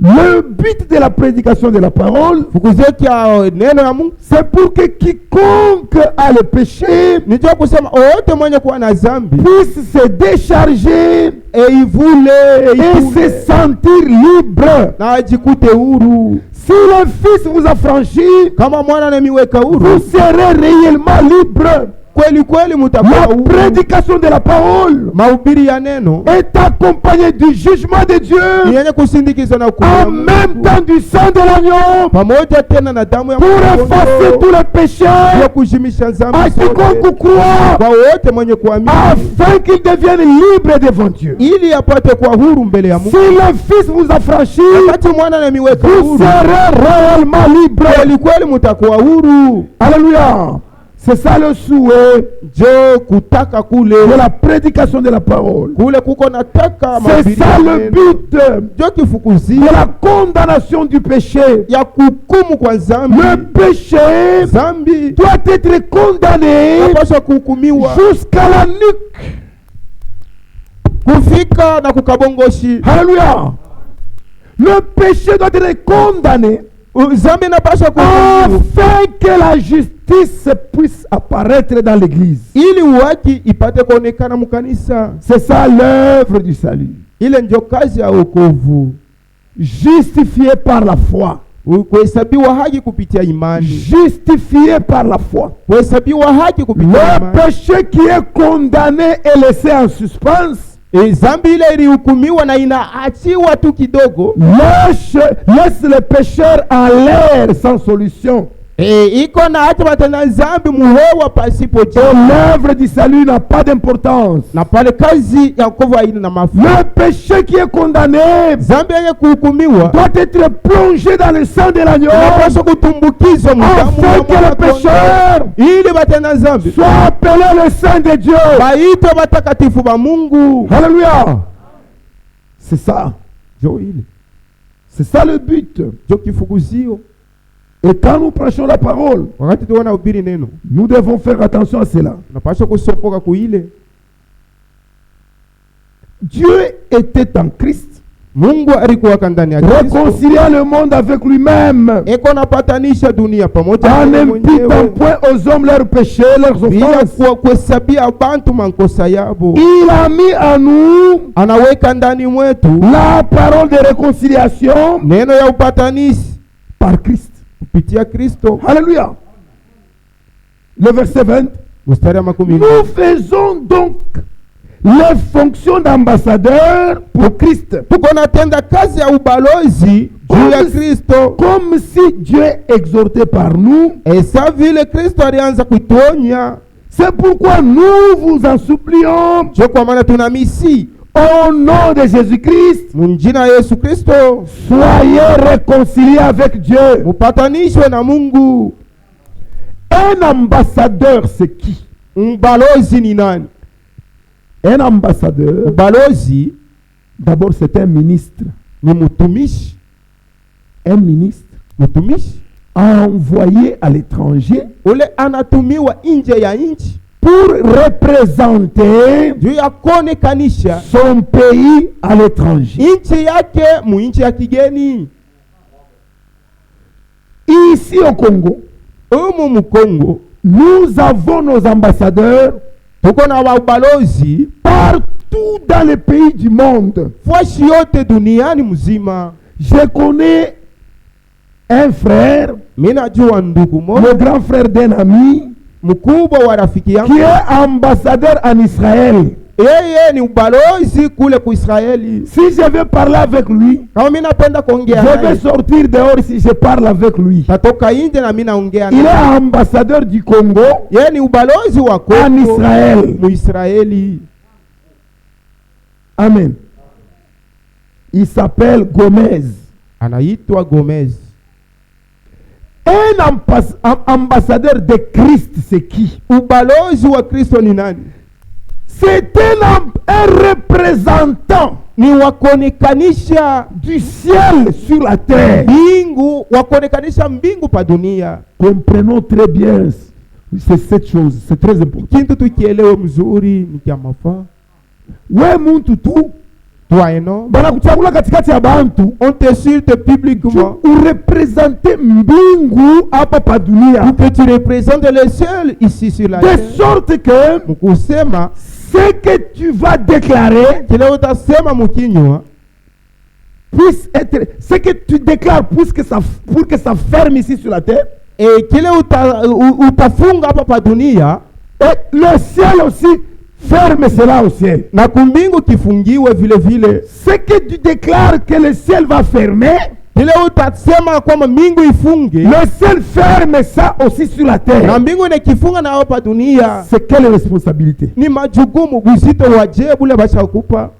Le but de la prédication de la parole, Fukuzeti ya neno ya Mungu c'est pour que quiconque a le péché nijua kusema wote mwenye kuwa na zambi puisse se décharger eivule et se sentir libre. na ajikute huru. Si le Fils vous a franchi, Kama mwana anamiweka vous huru, serez réellement libre. kweli kweli mutakuwa La huru. prédication de la parole Mahubiri ya neno est accompagnée du jugement de ni Dieu, yenye kusindikizwa na hukumu ya en Mungu, même temps du sang de l'agneau, pamoja tena na damu ya pour effacer mwana-kondoo, tous les ya péchés kujimisha dhambi à quiconque zote croit, kwa wote mwenye kuamini, afin qu'il devienne libre devant Dieu. ili apate kuwa huru mbele ya Si Mungu. le Fils vous a franchi, Wakati mwana anamiweka vous huru, serez réellement libre. kweli kweli mutakuwa huru. Alléluia. C'est ça le souhait Jo kutaka kule de la prédication de la parole. kule kuko nataka C'est mahubiri ça ya le neno. but Jo de kifukuzia la condamnation du péché. ya kuhukumu kwa zambi. Le péché Zambi doit être condamné napaswa kuhukumiwa jusqu'à la nuque. kufika na kukabongoshi. Alléluia. Le péché doit être condamné Zambi napaswa kuhukumiwa afin que la justice puisse apparaître dans l'église. ili uwaki ipate kuonekana mkanisa. C'est ça l'œuvre du salut. Ile ndio kazi ya wokovu, Justifié par la foi. kuhesabiwa haki kupitia imani, Justifié par la foi. kuhesabiwa haki kupitia Le imani. péché qui est condamné et laissé en suspens Zambi ile ilihukumiwa na inaachiwa tu kidogo, laisse le pécheur en l'air sans solution. iko na hata watenda zambi muhewa pasipo Et jibu. l'œuvre du salut n'a pas d'importance. Na pale kazi ya wokovu haina na mafuta. Le péché qui est condamné Zambi yenye kuhukumiwa doit être plongé dans le sang de l'agneau inapaswa kutumbukizwa mdamu afin ya que le mwana-kondoo, pécheur ili watenda zambi soit appelé le saint de Dieu. baitwe watakatifu ba Mungu. Alléluia. C'est ça. Jo ile C'est ça le but. jo kifukuzio. Et quand nous prêchons la parole, Wakati tuona ubiri neno, nous devons faire attention à cela. napaswa kusopoka kuile. Dieu était en Christ, Mungu alikuwa ndani ya Kristo, réconciliant le monde avec lui-même, eko napatanisha dunia pamoja en na n'imputant mwenyewe, point aux hommes leurs péchés, leurs bila offenses. kuhesabia bantu mankosa yabo. Il a mis en nous Anaweka ndani mwetu la parole de réconciliation neno ya upatanishi par Christ. kupitia Kristo. Alléluia. Le verset 20. Mstari wa 10. Nous faisons donc les fonctions d'ambassadeur pour Christ, Tuko natenda kazi ya ubalozi juu ya Kristo, comme si Dieu exhortait par nous. esa vile Kristo alianza kutuonya. C'est pourquoi nous vous en supplions, Jo kwa maana tuna misi Au nom de Jésus-Christ, Munjina Yesu Kristo, soyez réconciliés avec Dieu. mupatanishwe na Mungu. Un ambassadeur, c'est qui? Mbalozi ni nani? Un ambassadeur, Mbalozi d'abord c'est un ministre. ni mutumishi. Un ministre Mutumishi envoyé à l'étranger ule anatumiwa nje ya nchi pour représenter juu ya kuonekanisha son pays à l'étranger. nchi yake mu nchi ya kigeni. Ici au Congo, Umu mu Kongo nous avons nos ambassadeurs tuko na wabalozi partout dans les pays du monde. fashi yote duniani mzima. Je connais un frère, Mimi najua ndugu le moja grand frère d'un ami, mkubwa wa rafiki yangu, qui est ambassadeur en Israël. yeye ni ubalozi kule ku Israeli. Si je vais parler avec lui, Kama mimi napenda kuongea je vais naye, sortir dehors si je parle avec lui. tatoka nje na mimi naongea Il est naye. ambassadeur du Congo Yeye ni ubalozi wa en Kongo Israël. mu Israeli. Amen. Il s'appelle Gomez. Anaitwa Gomez. Un ambassadeur de Christ, c'est qui? Ubalozi wa Kristo ni nani? C'est un représentant Ni wakonekanisha du ciel sur la terre. mbingu, wakonekanisha mbingu pa dunia. Comprenons très bien, c'est cette chose, c'est très important. Kintu tukielewe mzuri ni kya mafaa. We muntu tu Twaeno banakuchagula katikati ya bantu on t'insulte publiquement urepresente mbingu hapa pa dunia, pour que tu représentes le ciel ici sur la de terre. sorte que Mkusema ce que tu vas déclarer kile utasema mkinywa puisse être, ce que tu déclares pour que ça ferme ici sur la terre, kile utafunga hapa pa dunia, et le ciel aussi ferme cela au ciel. na kumbingu kifungiwe vile vile. Ce que tu déclares que le ciel va fermer, Kile utasema kwamba mbingu ifunge, le ciel ferme ça aussi sur la na terre. mbingu inakifunga na hapa dunia. C'est quelle responsabilité? Ni majukumu buzito waje bule bashakupa.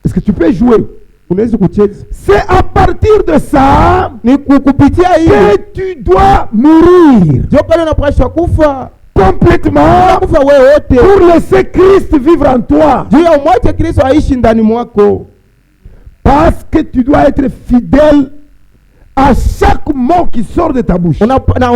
Est-ce que tu peux jouer? Unaweza kucheza. C'est à partir de ça Ni kukupitia hiyo que tu dois mourir ndio pale unapaswa kufa. complètement Kufa wewe wote pour laisser Christ vivre en toi. juu ya umwache Kristo aishi ndani mwako. Parce que tu dois être fidèle à chaque mot qui sort de ta bouche.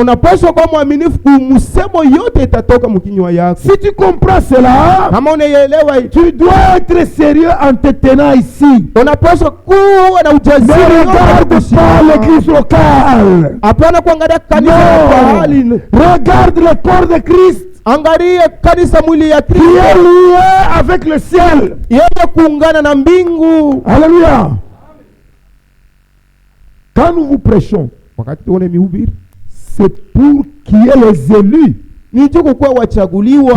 Unapaswa kuwa mwaminifu kumsemo yote itatoka mkinywa yako. Si tu comprends cela, Kama unaelewa, tu dois être sérieux en te tenant ici. unapaswa kuwa na Ne ujasiri. regarde pas l'église locale. Hapana kuangalia kanisa la pahali. Non. Regarde le corps de Christ Angalia kanisa mwili ya qui est Kristo lié avec le ciel. yenye kuungana na mbingu. Alléluia. Quand nous vous prêchons, Wakati tuone mihubiri c'est pour qu'il y ait les élus ni tu kuwa wachaguliwa,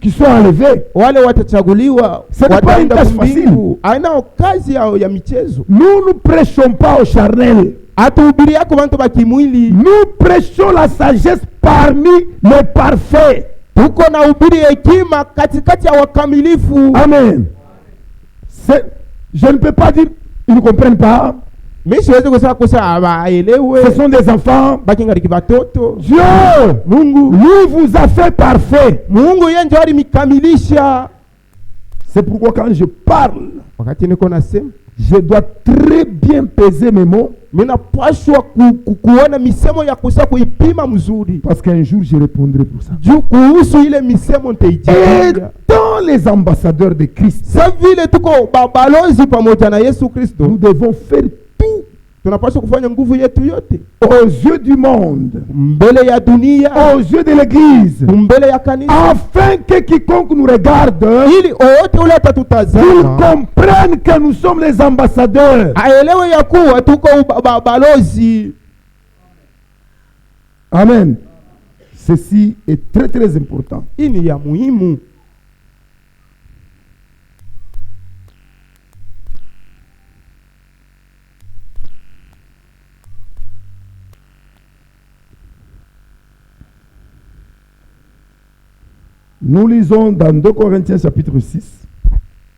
qui soient enlevés. wale watachaguliwa Ce n'est pas une wataenda tâche mbingu. Haina kazi ya michezo. Nous ne prêchons pas au charnel. Hatuhubiri yako bantu bakimwili. Nous prêchons la sagesse parmi les parfaits. Tuko na hubiri hekima katikati ya wakamilifu. Amen. Je ne peux pas dire ils ne comprennent pas. Mimi siwezi kusema hawaelewe. Ce sont des enfants. Bakingaliki batoto. Dieu, Mungu, lui vous a fait parfait. Mungu yeye ndio alimikamilisha. C'est pourquoi quand je parle, Wakati niko nasema, je dois très bien peser mes mots. mimi napaswa kuona misemo ya kusa kuipima mzuri. Parce qu'un jour je répondrai pour ça. Juu kuhusu ile misemo nitaijibu. Étant les ambassadeurs de Christ, Sasa vile tuko balozi pamoja na Yesu Kristo, nous devons faire tout tunapaswa kufanya nguvu yetu yote aux yeux du monde, mbele ya dunia, aux yeux de l'église, mbele ya kanisa, afin que quiconque nous regarde, ili wote ule qu'ils atatutazama comprennent que nous sommes les ambassadeurs. aelewe ya kuwa tuko balozi. Amen. Ceci est très très important. Hii ni ya muhimu. Nous lisons dans 2 Corinthiens chapitre 6.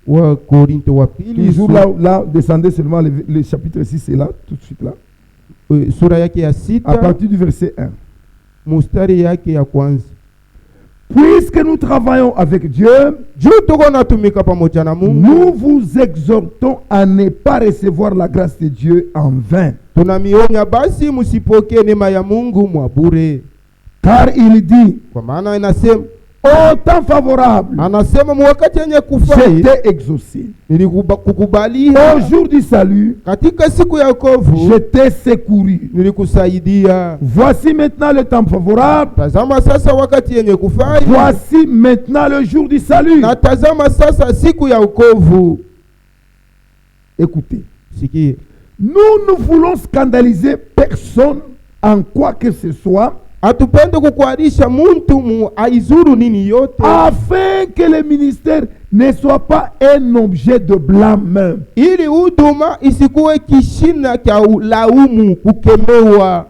wa Korinto wa pili Toujours là, descendez seulement le chapitre 6 est là, tout de suite là. Sura yake ya À sita partir du verset 1. mustari yake ya kwanza. Puisque nous travaillons avec Dieu, Juu tuko natumika pamoja na Mungu, nous vous exhortons à ne pas recevoir la grâce de Dieu en vain. tunamionya basi msipokee neema ya Mungu mwa bure. Car il dit, Kwa maana inasema, au temps favorable, anasema mwakati yenye kufai j'étais exaucé. nilikukubalia, Au jour du salut, katika siku ya wokovu j'étais secouru. nilikusaidia. Voici maintenant le temps favorable. Tazama sasa wakati yenye kufai, Voici maintenant le jour du salut. na tazama sasa siku ya wokovu. Écoutez, Sikia, nous ne voulons scandaliser personne en quoi que ce soit, hatupende kukwarisha muntu mu aizuru nini yote, afin que le ministère ne soit pas un objet de blâme. ili huduma isikuwe kishina cha laumu kukemewa.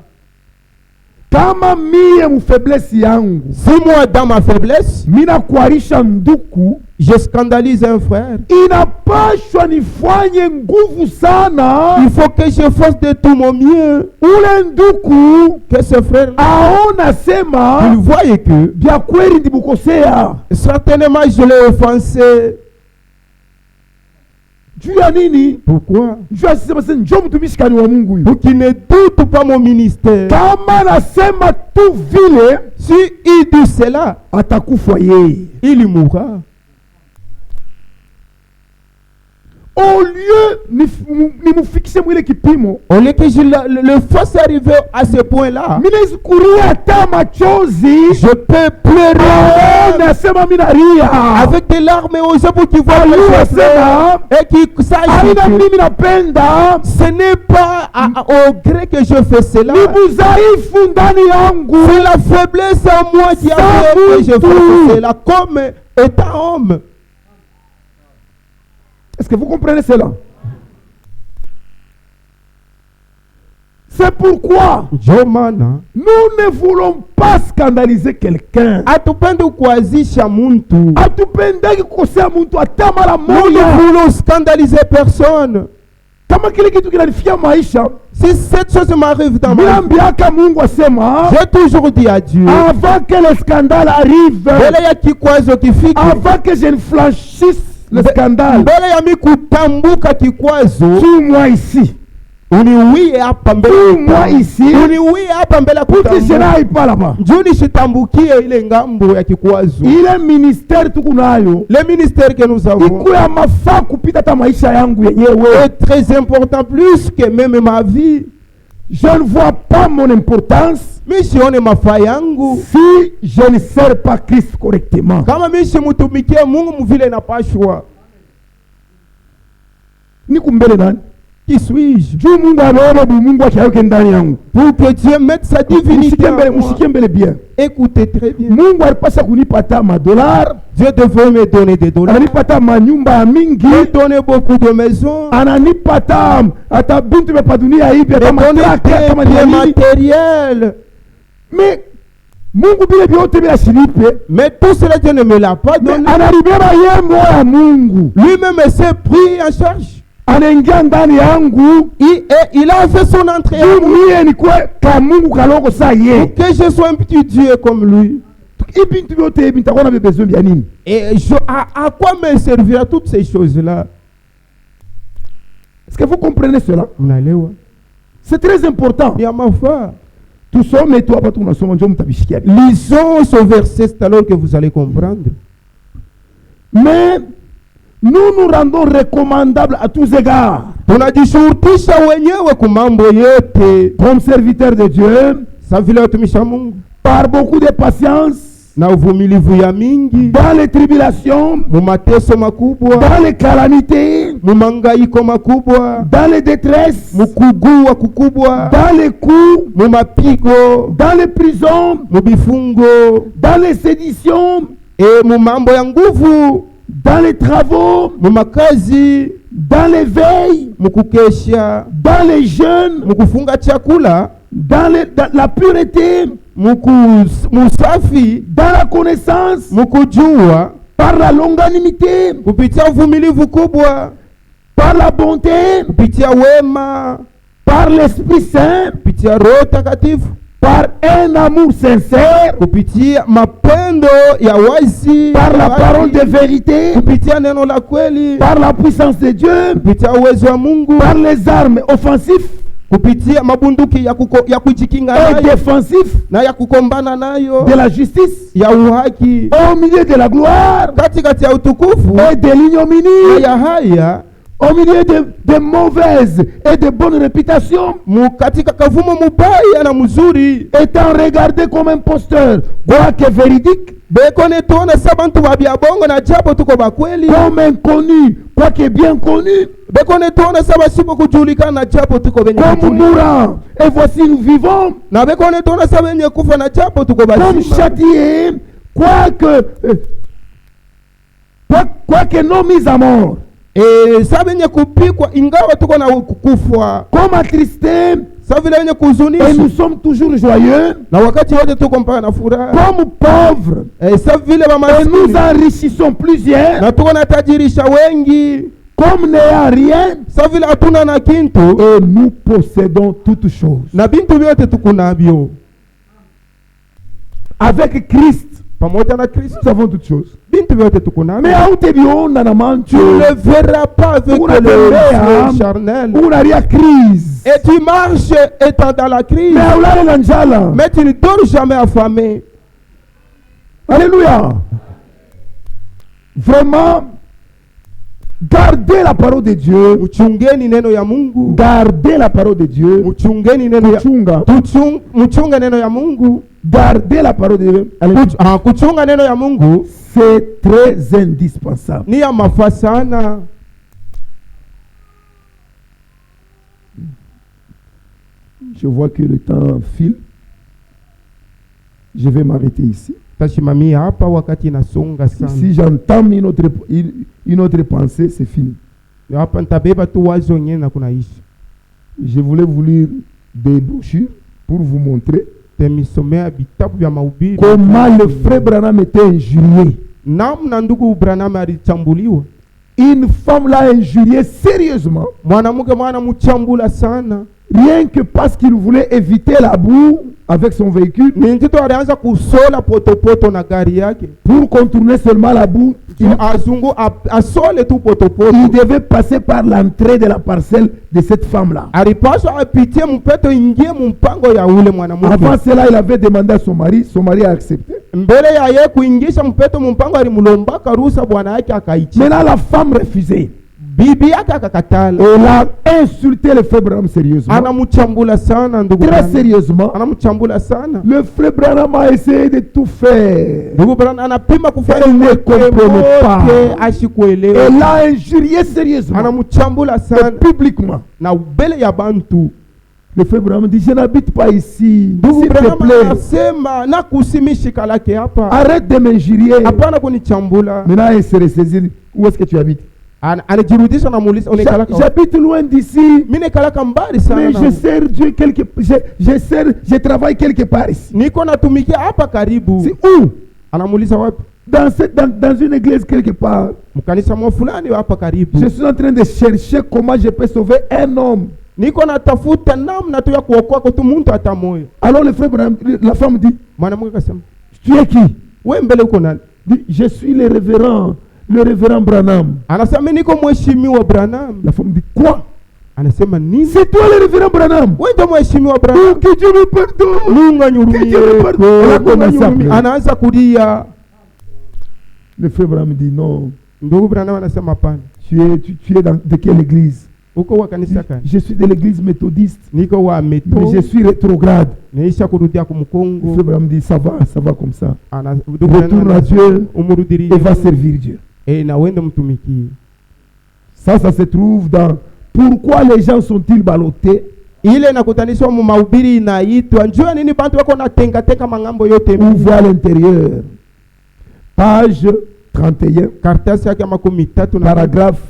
Kama mie mfaiblesse yangu Si moi dans ma faiblesse mina kuarisha nduku, je scandalise un frère, inapashwa nifanye nguvu sana il faut que je fasse de tout mon mieux ule nduku que ce frère aona il sema voie que bya kweli ndibukosea. certainement je l'ai offensé. Juu ya nini? Pourquoi? Juu asisema sasa njoo mtumishi kani wa Mungu huyu. Pour qu'il ne doute pas mon ministère. Kama nasema tu vile Si il dit cela, atakufa yeye. il mourra. Au lieu ni mufikishe mwile kipimo, Au lieu que je le fasse arriver à ce point-là, mina isikuria hata machozi, je peux pleurer nasema mina ria avec des larmes aux yeux pour qu'ils voient que Aliwa je pleure sema et qu'ils sachent aina que mimi napenda ce n'est pas au gré que je fais cela. ni budhaifu ndani yangu. C'est la faiblesse en moi qui a fait que je fais cela comme étant homme. Est-ce que vous comprenez cela? C'est pourquoi Jomana nous ne voulons pas scandaliser quelqu'un. atupende kuazisha muntu. Hatupendeki kukosea mtu hata mara Nous ne moja. voulons scandaliser personne. Kama kile kitu kinanifia maisha, Si cette chose m'arrive dans ma vie, niambiaka Mungu asema j'ai toujours dit à Dieu, avant que le scandale arrive, mbele ya kikwazo kifike, avant que je ne franchisse le scandale, mbele ya mi kutambuka kikwazo, suis-moi ici. uniwie hapa mbele, Suis-moi ici. uniwie hapa mbele ya Pour que je kutambuka, n'aille pas là-bas. njoo nishitambukie ile ngambo ya kikwazo. Ile ministère tukunayo Le ministère que nous avons ikuwe ya mafaa kupita hata maisha yangu yenyewe. est très important, plus que même ma vie. Je ne vois pas mon importance Mi sione mafaa yangu si je ne sers pas Christ correctement. kama mi simutumikie Mungu mvile napashwa. Niko mbele nani? Qui suis-je? Juu Mungu ameona bu Mungu akiaweke ndani yangu. Pour que Dieu mette sa divinité en moi. Msikie mbele bien. Écoutez très bien. Mungu alipasha kunipa hata $, Dieu devait me donner des dollars, ananipa hata manyumba ya mingi, me donner beaucoup de maisons, ananipa hata bintu vya pa dunia hivi, me hata donner matraka kama des ni biens nini. matériels. Mais Mungu vile vyote bila shinipe, Mais tout cela, Dieu ne me l'a pas donné. anaribeba yeye moyo ya Mungu. Lui-même s'est pris en charge. Anaingia ndani yangu, Il a fait son entrée en juu moi. mie nikuwe ka Mungu kaloko sa ye. Pour que je sois un petit Dieu comme lui. Hivi bintu vyote hivi nitakuwa na besoin vya nini? Et à quoi me servira toutes ces choses-là? Est-ce que vous comprenez cela? Mnaelewa? C'est très important. Ya mafaa. Tusome tu hapa tunasoma njoo mtabishikia. Lisons ce verset, c'est alors que vous allez comprendre. Mais nous nous rendons recommandables à tous égards, Tunajishurutisha wenyewe kwa mambo yote comme serviteurs de Dieu, sa vile watumisha Mungu par beaucoup de patience, na uvumilivu ya mingi, dans les tribulations, mu mateso makubwa, dans les calamités, mu mangaiko makubwa, dans les détresses, mu kugua kukubwa, dans les coups, mu mapigo, dans les prisons, mu bifungo, dans les séditions, mu mambo ya nguvu, dans les travaux, mu makazi, dans les veilles, mu kukesha, dans les jeûnes, mu kufunga chakula, dans la pureté, mu safi, dans la connaissance, mu kujua, par la longanimité, kupitia uvumilivu kubwa, par la bonté, kupitia wema, par l'Esprit Saint, kupitia Roho Takatifu, par un amour sincère, kupitia mapendo ya wazi, par la parole de vérité, kupitia neno la kweli, par la puissance de Dieu, kupitia uwezo wa Mungu, par les armes offensives kupitia mabunduki ya kujikinga et nayo défensives na ya kukombana nayo, de la justice, ya uhaki, au milieu de la gloire katikati ya utukufu et de l'ignominie, ya haya, au milieu de mauvaises et de bonnes réputations, katika kavumo mubaya na mzuri, étant regardé comme imposteur, quoique véridique, bekone tuona sabantu babya bongo na japo tuko bakweli, comme inconnu, quoique bien connu, bekone tuona saba sipo kujulikana na japo tuko benye comme kujulikana, mourant, et voici nous vivons, na bekone tuona saba benye kufa na japo tuko comme bazima, châtiés, quoique non mis à mort, saba benye kupikwa ingawa tuko na kufa, comme attristés, saba vile benye et kuhuzunisha nous sommes toujours joyeux, na wakati wote tuko mpaka na furaha, comme pauvres, saba vile ba et nous maskini enrichissons plusieurs, na tuko na tajirisha wengi, comme n'ayant rien, saba vile hatuna na kintu et nous possédons toutes choses. na bintu vyote tuko navyo. Avec Christ, Pamoja na Kristo nous avons toutes choses. bintu vyote tuko navyo. Mais où tu Tu ne verras pas avec Una les tembea, yeux charnels. unalia crise. Et tu marches étant dans la crise, Mais ulale na njala. mais tu ne dors jamais affamé. Alléluia. Vraiment, gardez la parole de Dieu. Mchungeni neno ya Mungu. Gardez la parole de Dieu. Mchungeni neno ya Kuchunga. mchunga neno ya Mungu. Gardez la parole de Dieu. Alléluia. Kuchunga neno ya Mungu C'est très indispensable. ni ya mafaa sana. Je vois que le temps file. Je vais m'arrêter ici. Tashimamia hapa wakati inasonga sana. Si j'entame une autre pensée, c'est fini. Hapa nitabeba tu wazo nyingine na kunaisha. Je voulais vous lire des brochures pour vous montrer Temisomea vitabu vya mahubiri comment le frère Branham était injurié. namna ndugu Branham alichambuliwa. Une femme l'a injurié sérieusement, Mwanamke mchambula sana. rien que parce qu'il voulait éviter la boue avec son véhicule. Ni mtoto alianza kusola potopoto na gari yake. Pour contourner seulement la boue, Asole tu potopoto. il devait passer par l'entrée de la parcelle de cette femme-là. Alipaswa apitie mpeto ingie mpango ya ule mwanamke. Avant cela, il avait demandé à son mari a accepté. Mbele ya yeye kuingisha mpeto mpango alimlombaka ruhusa bwana yake akaichi. Maintenant, la femme refusait. Bibi yake akakatala. Elle a insulté le frère Branham sérieusement. Anamchambula sana ndugu. Très sérieusement. Anamchambula sana. Le frère Branham a essayé de tout faire. Ndugu Branham anapima kufanya Elle ne comprenait pas. ashikuelewa. Elle l'a injurié sérieusement. Anamchambula sana Publiquement. na ubele ya bantu. Le frère Branham dit, je n'habite pas ici. Ndugu S'il te Branham plaît, anasema na kusimishika lake hapa. arrête de m'injurier. Hapana kunichambula. Maintenant, il se ressaisit. Où est-ce que tu habites? Anajirudisha na muuliza unekalaka. J'habite loin d'ici. Mimi nekalaka mbali sana. Mais je sers Dieu je travaille quelque part ici. Niko natumikia hapa karibu. C'est où? Anamuuliza wapi? Dans une église quelque part. Mkanisa mwa fulani hapa karibu. Je suis en train de chercher comment je peux sauver un homme. Niko natafuta namna tu ya kuokoa kwa tu mtu hata moyo. Alors le frère Branham, la femme dit, Mwanamke akasema, tu es qui? wewe mbele uko nani? Dit, je suis le révérend Branham. Anasema mimi niko mheshimiwa Branham. La femme dit, quoi? Anasema nini? C'est toi le révérend Branham? Wewe ndio mheshimiwa Branham. Oh, que Dieu me pardonne. Mungu Que Dieu me pardonne. Elle a commencé à pleurer. Anaanza kulia. Le frère Branham dit, non. Ndugu Branham anasema hapana. Tu es de quelle église? Uko wa kanisa gani? Je suis de l'église méthodiste. Niko wa Mais meto. je suis rétrograde. Naisha kurudia Le kumkongo. frère Branham dit, ça va comme ça. Retourne à Dieu umurudirie. et va servir Dieu. Na wende mtumikie. Ça se trouve dans pourquoi les gens sont-ils ballottés? Ile nakutanishwa mu mahubiri inaitwa njua nini bantu wako na tenga mangambo yote. On voit l'intérieur. Page 31. Karatasi yake makumi tatu na paragraphe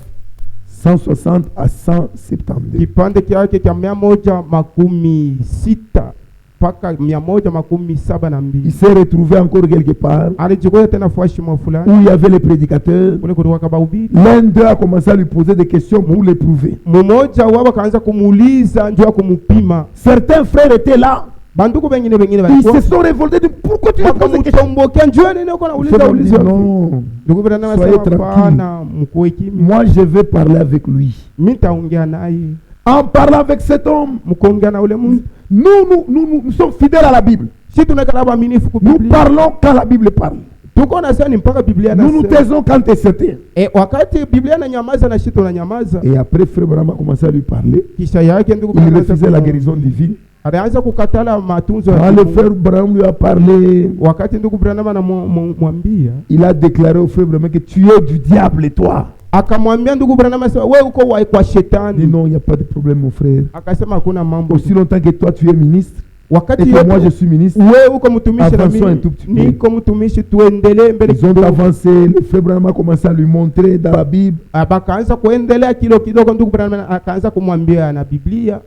160 à 172. kipande kyake kya 160 mpaka 172. Il s'est retrouvé encore quelque part Alijikuta tena fashi mwa où fulani il y avait les prédicateurs. kule kulikuwa kabahubiri. L'un d'eux a commencé à lui poser des questions pour l'éprouver. Mmoja wao akaanza kumuuliza njoo kumupima. Certains frères étaient là. Banduku wengine Ils walikuwa se sont révoltés. Pourquoi tu lui poses des questions? wakamtombokea njoo nini uko nauliza Frère uliza. dit, non, Ndugu Branham soyez anasema hapana, mkuwe kimya. moi je vais parler avec lui. Mimi nitaongea naye. En parlant avec cet homme, Mkuongea na ule mtu. nous sommes fidèles à la Bible. Si tunakala waaminifu kwa Nous Biblia. parlons quand la Bible parle. Tuko na sani mpaka Biblia Nous nous inasema. taisons quand elle se tait. Wakati Biblia inanyamaza na sisi tunanyamaza. Et après, Frère Branham a commencé à lui parler. Kisha yake ndugu Il refusait la guérison divine. Alianza kukatala matunzo Quand ya le Mungu. Frère Branham lui a parlé, Wakati ndugu Branham anamwambia, il a déclaré au Frère Branham que tu es du diable, toi. akamwambia ndugu Branham asema wewe uko wa kwa Il dit shetani. non, il n'y a pas de problème, mon frère. Akasema hakuna mambo. Aussi longtemps que toi tu es ministre et Wakati que moi je suis ministre, wewe uko mtumishi na avançons un mimi tout petit peu. niko mtumishi, tuendelee mbele Ils ont kidogo. avancé. Le Frère Branham a commencé à lui montrer dans la Bible. Bakaanza kuendelea kidogo, ndugu Branham akaanza kumwambia na Biblia.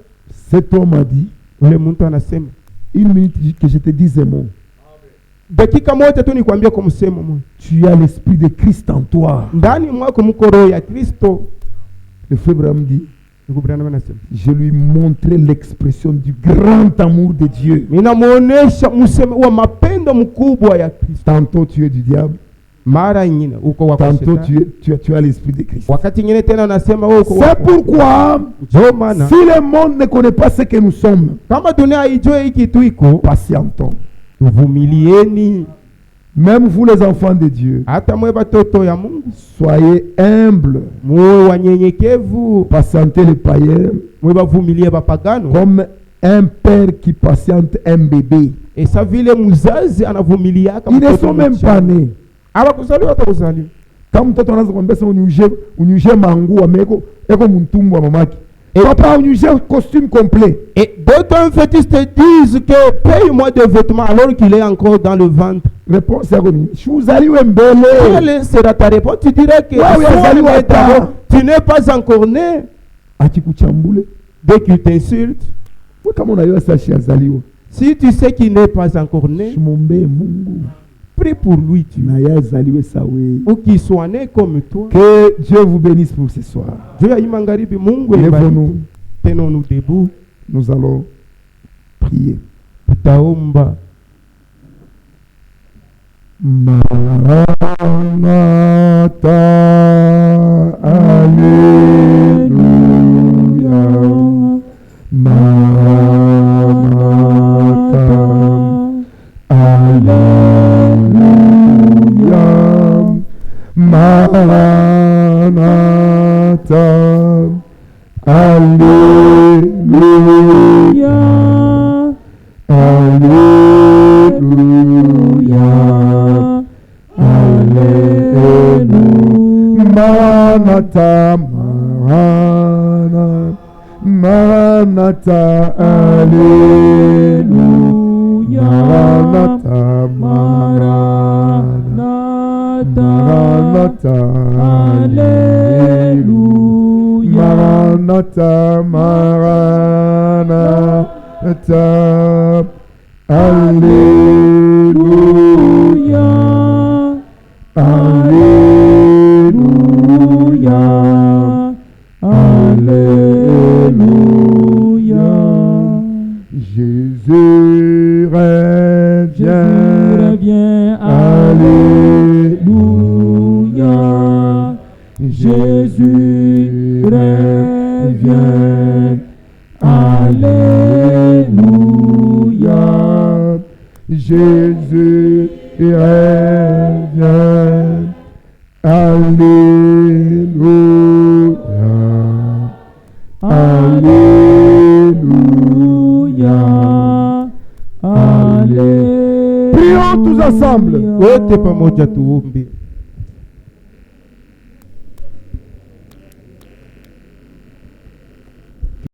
Cet homme a dit, Ule mtu anasema, une minute que je te dise un mot. dakika moja tu nikwambie kwa msemo mmoja. Tu as l'esprit de Christ en toi. Ndani mwako mko roho ya Kristo. Le Frère Branham dit, Ndugu Branham anasema, je lui montrais l'expression du grand amour de Dieu. ninamuonesha msemo wa mapendo mkubwa ya Kristo. Tantôt tu es du diable, Mara nyingine uko wa tantôt shetani. tu as l'esprit de Christ. Wakati nyingine tena unasema wewe uko wa. C'est pourquoi, Ndio maana si le monde ne connaît pas ce que nous sommes, kama dunia haijui hiki tu iko, patientons. tuvumilieni. Même vous les enfants de Dieu, Hata mwe batoto ya Mungu, soyez humbles. muwe wanyenyekevu, Patientez les païens mwe bavumilie bapagano. comme un père qui patiente un bébé. Esa vile mzazi anavumilia kama Ils ne sont même pas nés. Hawakuzaliwa hata kuzaliwa. Kama mtoto anaanza kuambia sasa unyuje mangu ameko eko mtumbu wa mamaki. Papa unyuje costume complet. Et d'autres fétistes te disent que paye-moi des vêtements alors qu'il est encore dans le ventre. Réponse yako ni shuzaliwe mbele. Quelle sera ta réponse? Tu dirais que tu n'es pas encore né. Akikuchambule. Dès qu'il t'insulte, Wewe kama unajua sasa shazaliwa. si tu sais qu'il n'est pas encore né, Shumombe Mungu. prie pour lui, tu Na yazaliwe sawe. ou qu'il soit né comme toi. Que Dieu vous bénisse pour ce soir. Dieu ya imangaribi Mungu Lèvons-nous. tenons-nous debout. Nous allons prier. Tutaomba. Maranatha, Alléluia. Maranatha, Alléluia. Maranatha, Alléluia. Alléluia. Alléluia. Maranatha, Maranatha, Alléluia. Maranatha, Maranatha, Alléluia. Maranatha, Maranatha, Alléluia. Alléluia. Alléluia. Jésus revient. Alléluia. Jésus revient. Alléluia. Jésus revient. Alléluia. Alléluia. Alléluia. Prions tous ensemble. Wote pamoja tuombe.